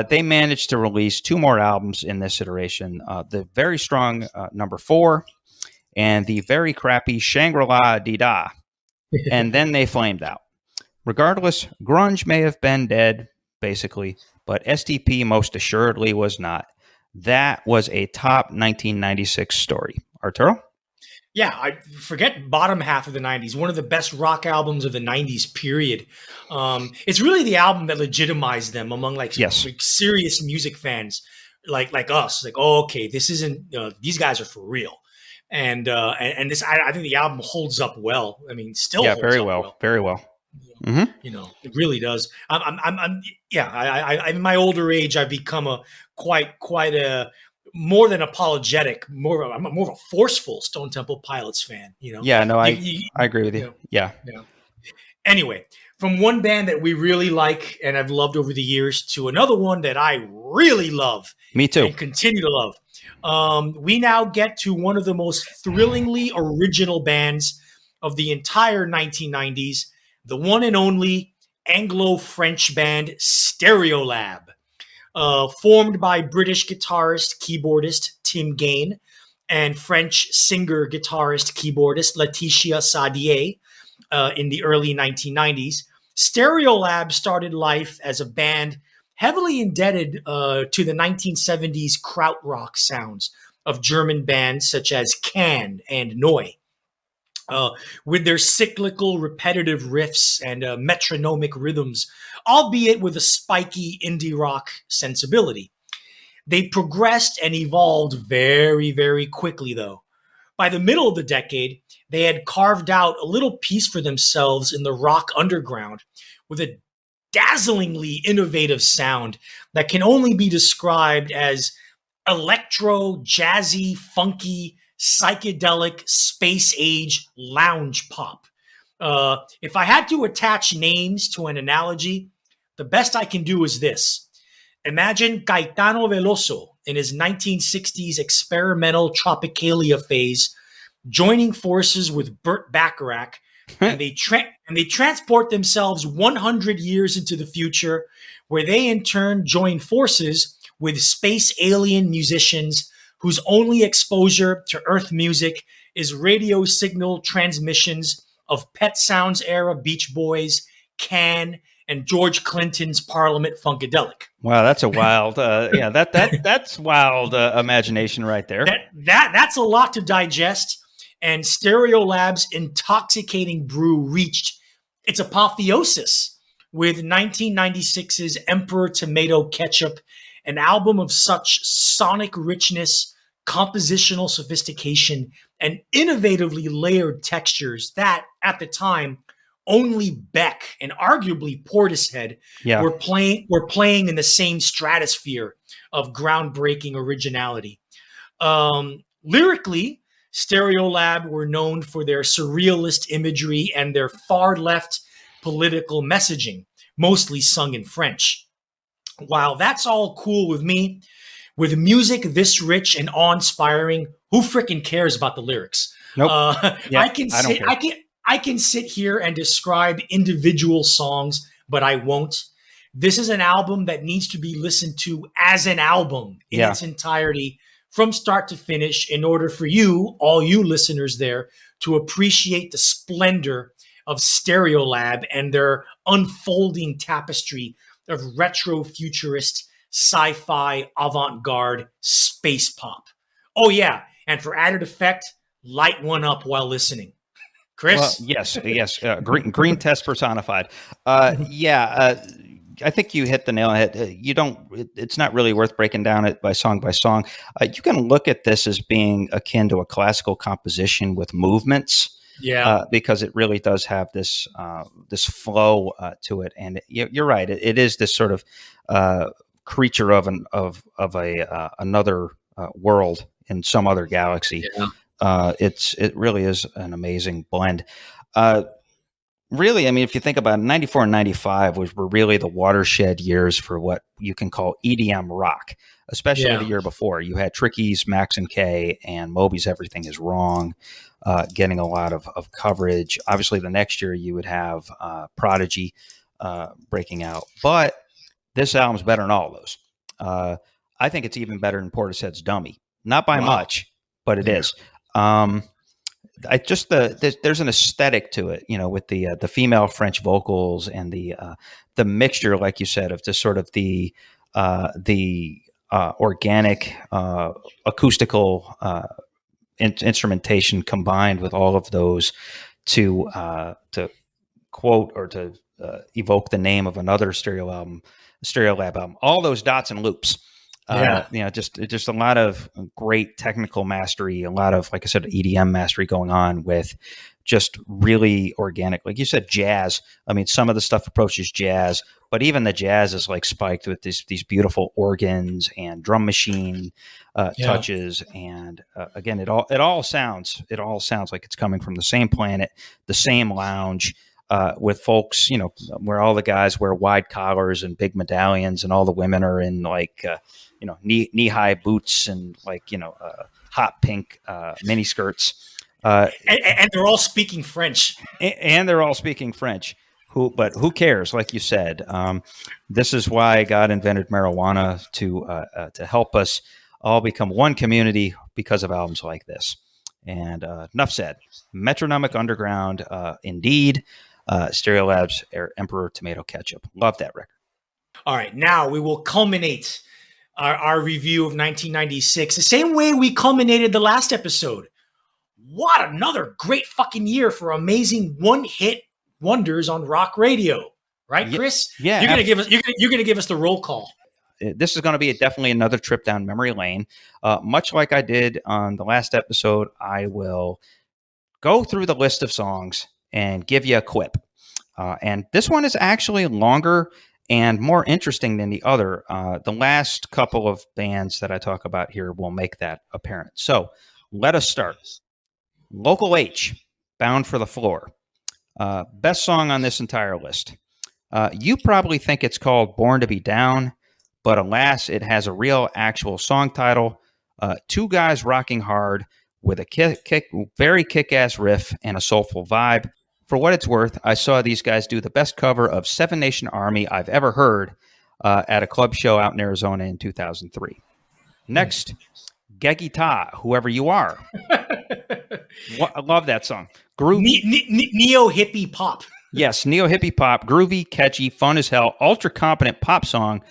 Speaker 1: They managed to release 2 more albums in this iteration, the very strong number 4 and the very crappy Shangri-La Dee-Da, and then they flamed out. Regardless, grunge may have been dead, basically, but STP most assuredly was not. That was a top 1996 story. Arturo?
Speaker 2: Yeah, I forget bottom half of the 90s. One of the best rock albums of the 90s, period. It's really the album that legitimized them among like serious music fans like us. Like, oh, okay, this isn't, these guys are for real. And this, I think the album holds up well. I mean, still holds
Speaker 1: very
Speaker 2: up
Speaker 1: well. Very well.
Speaker 2: Mm-hmm. It really does. I'm in my older age, I've become a quite a more than apologetic, I'm more of a forceful Stone Temple Pilots fan.
Speaker 1: I agree with you. Yeah.
Speaker 2: Anyway, from one band that we really like and I've loved over the years to another one that I really love.
Speaker 1: Me too.
Speaker 2: And continue to love. We now get to one of the most thrillingly original bands of the entire 1990s. The one and only Anglo-French band Stereolab, formed by British guitarist, keyboardist Tim Gain and French singer, guitarist, keyboardist Laetitia Sadier in the early 1990s. Stereolab started life as a band heavily indebted to the 1970s krautrock sounds of German bands such as Can and Neu. With their cyclical, repetitive riffs and metronomic rhythms, albeit with a spiky indie rock sensibility. They progressed and evolved very, very quickly, though. By the middle of the decade, they had carved out a little piece for themselves in the rock underground with a dazzlingly innovative sound that can only be described as electro, jazzy, funky, psychedelic, space-age lounge pop. If I had to attach names to an analogy, the best I can do is this. Imagine Caetano Veloso in his 1960s experimental Tropicalia phase, joining forces with Burt Bacharach, and they transport themselves 100 years into the future, where they in turn join forces with space alien musicians whose only exposure to Earth music is radio signal transmissions of Pet Sounds era Beach Boys, Can, and George Clinton's Parliament Funkadelic.
Speaker 1: Wow, that's a wild, that's wild imagination right there.
Speaker 2: That's a lot to digest. And Stereolab's intoxicating brew reached its apotheosis with 1996's Emperor Tomato Ketchup, an album of such sonic richness, compositional sophistication, and innovatively layered textures that, at the time, only Beck and arguably Portishead were playing in the same stratosphere of groundbreaking originality. Lyrically, Stereolab were known for their surrealist imagery and their far-left political messaging, mostly sung in French. While that's all cool with me, with music this rich and awe-inspiring, who frickin' cares about the lyrics?
Speaker 1: Nope.
Speaker 2: I can sit here and describe individual songs, but I won't. This is an album that needs to be listened to as an album in its entirety, from start to finish, in order for you, all you listeners there, to appreciate the splendor of Stereolab and their unfolding tapestry of retro-futurist, sci-fi, avant-garde space pop. Oh yeah, And for added effect, light one up while listening. Chris?
Speaker 1: Well, yes. Green test personified. I think you hit the nail on the head. It's not really worth breaking down it by song. You can look at this as being akin to a classical composition with movements.
Speaker 2: Yeah.
Speaker 1: Because it really does have this flow to it, and you're right. It is this sort of creature of another world in some other galaxy.
Speaker 2: Yeah.
Speaker 1: It really is an amazing blend. Really, I mean, if you think about it, 94 and 95 were really the watershed years for what you can call EDM rock, especially the year before. You had Tricky's Max and K and Moby's Everything Is Wrong getting a lot of coverage. Obviously, the next year you would have Prodigy breaking out. But this album's better than all those. I think it's even better than Portishead's Dummy. Not by much, but it is. There's an aesthetic to it, with the female French vocals and the mixture, like you said, of just sort of the organic acoustical instrumentation combined with all of those to quote or to evoke the name of another Stereolab album. All those dots and loops. Just a lot of great technical mastery, a lot of, like I said, EDM mastery going on with just really organic, like you said, jazz. I mean, some of the stuff approaches jazz, but even the jazz is like spiked with these beautiful organs and drum machine touches. And again, it all sounds like it's coming from the same planet, the same lounge. With folks, where all the guys wear wide collars and big medallions, and all the women are in knee-high boots and hot pink mini skirts.
Speaker 2: And they're all speaking French.
Speaker 1: And they're all speaking French. But who cares? Like you said, this is why God invented marijuana to help us all become one community because of albums like this. And enough said. Metronomic Underground, indeed. Stereolab's Emperor Tomato Ketchup. Love that record.
Speaker 2: All right, now we will culminate our review of 1996 the same way we culminated the last episode. What another great fucking year for amazing one-hit wonders on rock radio, right, Chris?
Speaker 1: Yeah,
Speaker 2: you're gonna give us the roll call.
Speaker 1: This is going to be definitely another trip down memory lane. Much like I did on the last episode, I will go through the list of songs and give you a quip. And this one is actually longer and more interesting than the other. The last couple of bands that I talk about here will make that apparent. So let us start. Local H, Bound for the Floor. Best song on this entire list. You probably think it's called Born to Be Down, but alas, it has a real actual song title. Two guys rocking hard with a very kick-ass riff and a soulful vibe. For what it's worth, I saw these guys do the best cover of Seven Nation Army I've ever heard at a club show out in Arizona in 2003. Next, Geggy Whoever You Are. I love that song.
Speaker 2: Neo-hippie pop.
Speaker 1: Yes, neo-hippie pop, groovy, catchy, fun as hell, ultra-competent pop song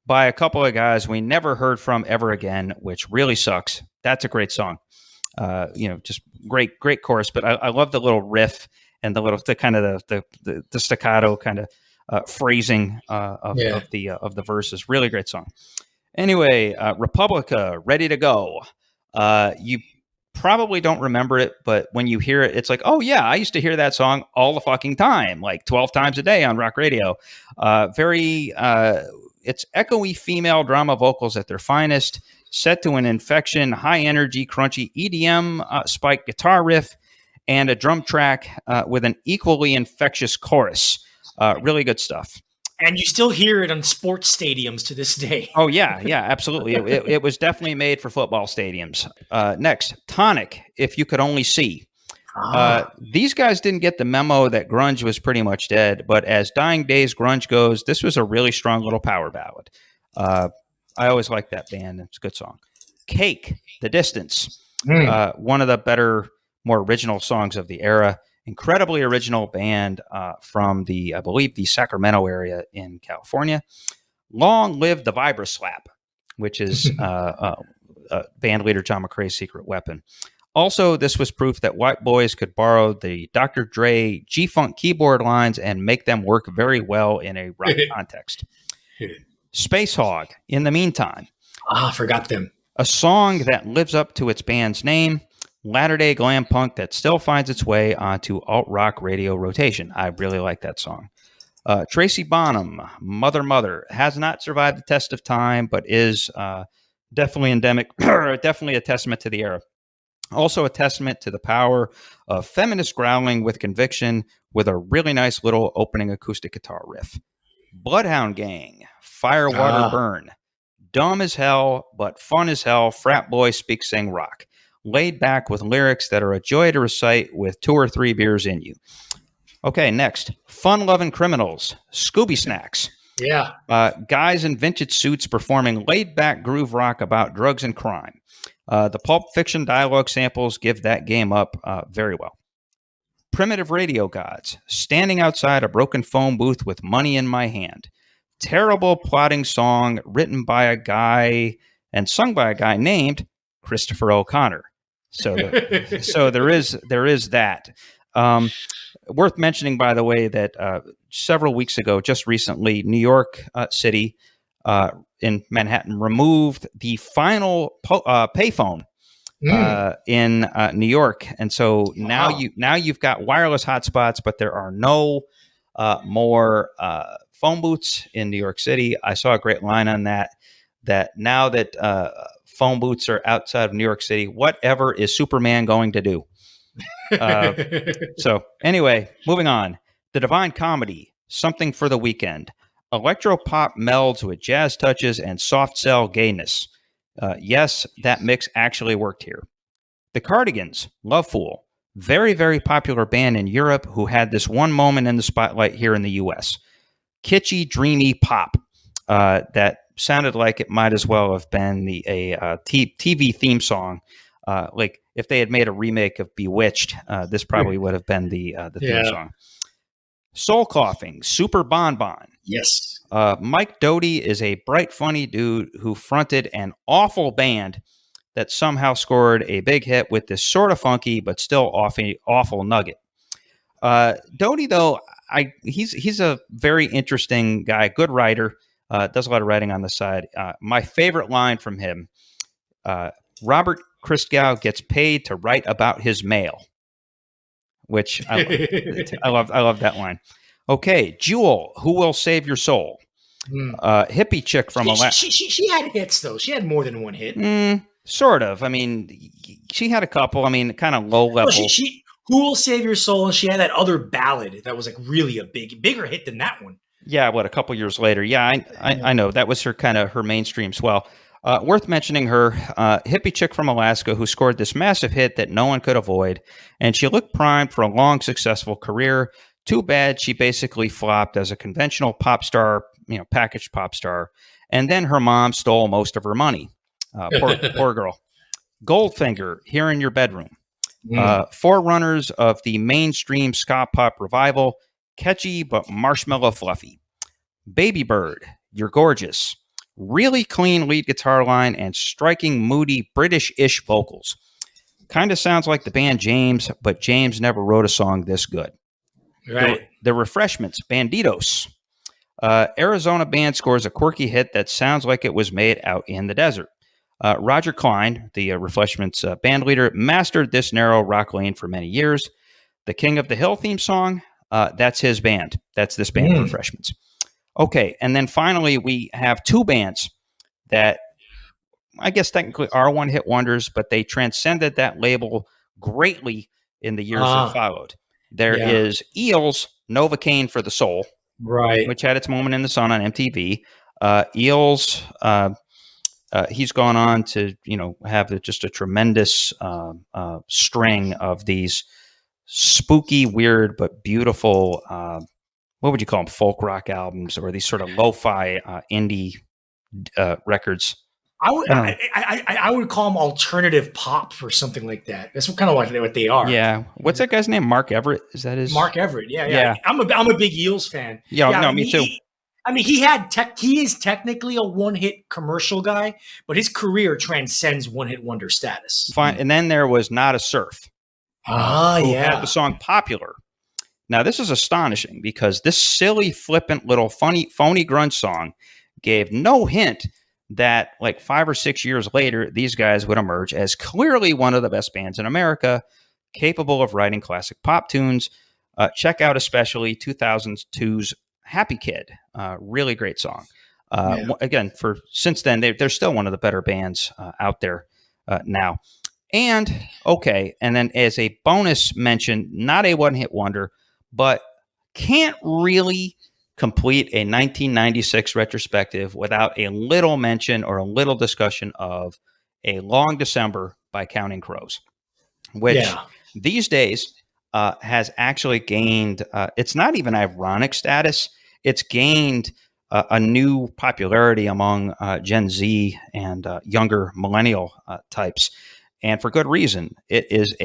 Speaker 1: by a couple of guys we never heard from ever again, which really sucks. That's a great song. Just great chorus, but I love the little riff and the staccato kind of phrasing of the verses. Really great song. Anyway, Republica, Ready to Go. You probably don't remember it, but when you hear it, it's like, oh yeah, I used to hear that song all the fucking time, like 12 times a day on rock radio. It's echoey female drama vocals at their finest, set to an infection, high energy, crunchy EDM spiked guitar riff, and a drum track with an equally infectious chorus. Really good stuff.
Speaker 2: And you still hear it on sports stadiums to this day.
Speaker 1: Oh, yeah, absolutely. It was definitely made for football stadiums. Next, Tonic, If You Could Only See. These guys didn't get the memo that grunge was pretty much dead, but as Dying Days grunge goes, this was a really strong little power ballad. I always liked that band. It's a good song. Cake, The Distance. One of the better, more original songs of the era. Incredibly original band from I believe the Sacramento area in California. Long Live the Vibra Slap, which is band leader John McCrae's secret weapon. Also, this was proof that white boys could borrow the Dr. Dre G-Funk keyboard lines and make them work very well in a rock context. Space Hog, In the Meantime.
Speaker 2: Forgot them.
Speaker 1: A song that lives up to its band's name, latter-day glam punk that still finds its way onto alt-rock radio rotation. I really like that song. Tracy Bonham, Mother Mother, has not survived the test of time, but is definitely endemic, definitely a testament to the era. Also a testament to the power of feminist growling with conviction with a really nice little opening acoustic guitar riff. Bloodhound Gang, Fire, Water, Burn. Dumb as hell, but fun as hell, frat boy speak sing rock. Laid back with lyrics that are a joy to recite with 2 or 3 beers in you. Okay, next. Fun-loving criminals, Scooby Snacks.
Speaker 2: Yeah.
Speaker 1: Guys in vintage suits performing laid-back groove rock about drugs and crime. The Pulp Fiction dialogue samples give that game up very well. Primitive Radio Gods, standing outside a broken phone booth with money in my hand. Terrible plotting song written by a guy and sung by a guy named Christopher O'Connor. So there is that. Worth mentioning, by the way, that several weeks ago, just recently, New York City in Manhattan removed the final payphone in New York, and so now you've got wireless hotspots, but there are no more phone booths in New York City. I saw a great line on that now that phone booths are outside of New York City, whatever is Superman going to do? So anyway, moving on. The Divine Comedy, Something for the Weekend. Electro-pop melds with jazz touches and soft cell gayness. Yes, that mix actually worked here. The Cardigans, Love Fool. Very, very popular band in Europe who had this one moment in the spotlight here in the U.S. Kitschy, dreamy pop that sounded like it might as well have been a TV theme song. Like if they had made a remake of Bewitched, this probably would have been the theme song. Soul Coughing, Super Bon Bon.
Speaker 2: Yes.
Speaker 1: Mike Doty is a bright, funny dude who fronted an awful band that somehow scored a big hit with this sort of funky but still awful nugget. Doty, though, he's a very interesting guy, good writer, does a lot of writing on the side. My favorite line from him, Robert Christgau gets paid to write about his mail, which I love that line. Okay, Jewel, Who Will Save Your Soul? Hippie chick from Alaska.
Speaker 2: She had hits, though. She had more than one hit.
Speaker 1: Sort of. I mean, she had a couple. I mean, kind of low level.
Speaker 2: Who Will Save Your Soul? And she had that other ballad that was like really a bigger hit than that one.
Speaker 1: Yeah, a couple years later. Yeah, I know. That was her mainstream swell. Worth mentioning her, hippie chick from Alaska who scored this massive hit that no one could avoid, and she looked primed for a long, successful career. Too bad she basically flopped as a conventional pop star, packaged pop star, and then her mom stole most of her money. Poor girl. Goldfinger, Here in Your Bedroom. Forerunners of the mainstream ska pop revival, catchy but marshmallow fluffy. Baby Bird, You're Gorgeous. Really clean lead guitar line and striking, moody, British-ish vocals. Kind of sounds like the band James, but James never wrote a song this good.
Speaker 2: Right.
Speaker 1: The Refreshments, Bandidos. Arizona band scores a quirky hit that sounds like it was made out in the desert. Roger Klein, the Refreshments band leader, mastered this narrow rock lane for many years. The King of the Hill theme song, that's his band. That's this band, Refreshments. Okay, and then finally we have 2 bands that I guess technically are one-hit wonders, but they transcended that label greatly in the years that followed. There is Eels, Novocaine for the Soul,
Speaker 2: right,
Speaker 1: which had its moment in the sun on MTV. Eels, he's gone on to have just a tremendous string of these spooky, weird but beautiful. What would you call them? Folk rock albums, or these sort of lo-fi indie records.
Speaker 2: I would call them alternative pop or something like that. That's kind of what they are.
Speaker 1: Yeah. What's that guy's name? Mark Everett? Is that his?
Speaker 2: Mark Everett. Yeah. I'm a big Eels fan.
Speaker 1: Yeah. No, me too.
Speaker 2: I mean, he is technically a one-hit commercial guy, but his career transcends one-hit wonder status.
Speaker 1: Fine. And then there was Not a Surf. Who had the song Popular. Now, this is astonishing because this silly, flippant, little phony grunge song gave no hint that like 5 or 6 years later, these guys would emerge as clearly one of the best bands in America, capable of writing classic pop tunes. Check out especially 2002's Happy Kid. Really great song. Again, since then, they're still one of the better bands out there now. And then as a bonus mention, not a one-hit wonder, but can't really complete a 1996 retrospective without a little mention or a little discussion of A Long December by Counting Crows, which these days has actually gained, it's not even ironic status, it's gained a new popularity among Gen Z and younger millennial types. And for good reason. It is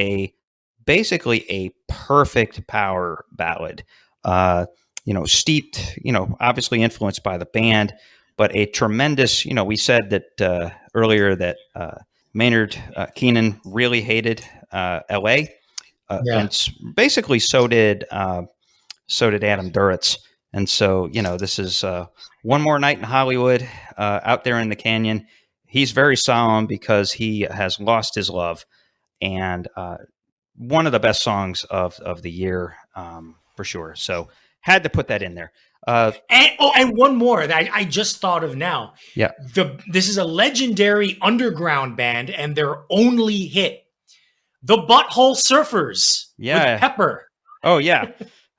Speaker 1: basically a perfect power ballad. Steeped, obviously influenced by the band, but a tremendous, we said that earlier that Maynard Keenan really hated LA. And basically so did Adam Duritz. And so, this is One More Night in Hollywood, out there in the canyon. He's very solemn because he has lost his love, and one of the best songs of the year, for sure. So had to put that in there.
Speaker 2: And one more that I just thought of now.
Speaker 1: Yeah.
Speaker 2: This is a legendary underground band, and their only hit, the Butthole Surfers with Pepper.
Speaker 1: Oh, yeah.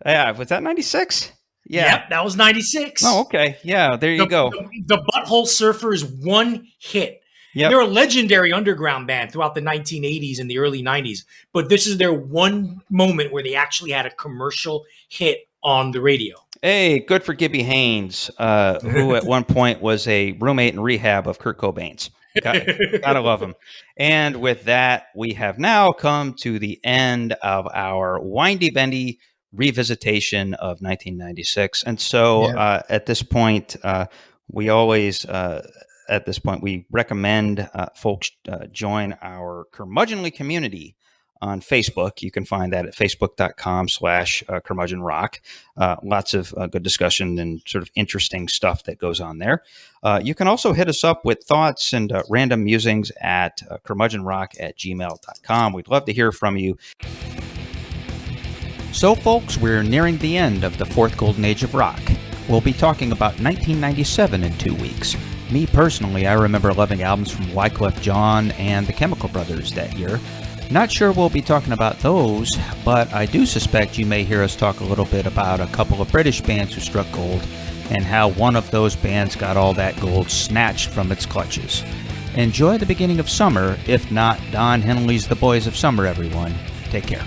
Speaker 1: Yeah. Was that 96? Yeah.
Speaker 2: Yep, that was 96.
Speaker 1: Oh, okay. Yeah, there you go.
Speaker 2: The Butthole Surfers, one hit. Yep. They're a legendary underground band throughout the 1980s and the early 90s, but this is their one moment where they actually had a commercial hit on the radio.
Speaker 1: Hey, good for Gibby Haynes, who at one point was a roommate in rehab of Kurt Cobain's. Gotta love him. And with that, we have now come to the end of our windy-bendy revisitation of 1996. And so at this point, we always, we recommend folks join our Curmudgeonly community on Facebook. You can find that at facebook.com/curmudgeonrock. Lots of good discussion and sort of interesting stuff that goes on there. You can also hit us up with thoughts and random musings at curmudgeonrock@gmail.com. We'd love to hear from you. So, folks, we're nearing the end of the fourth golden age of rock. We'll be talking about 1997 in 2 weeks. Me, personally, I remember loving albums from Wyclef Jean and the Chemical Brothers that year. Not sure we'll be talking about those, but I do suspect you may hear us talk a little bit about a couple of British bands who struck gold and how one of those bands got all that gold snatched from its clutches. Enjoy the beginning of summer, if not Don Henley's The Boys of Summer, everyone. Take care.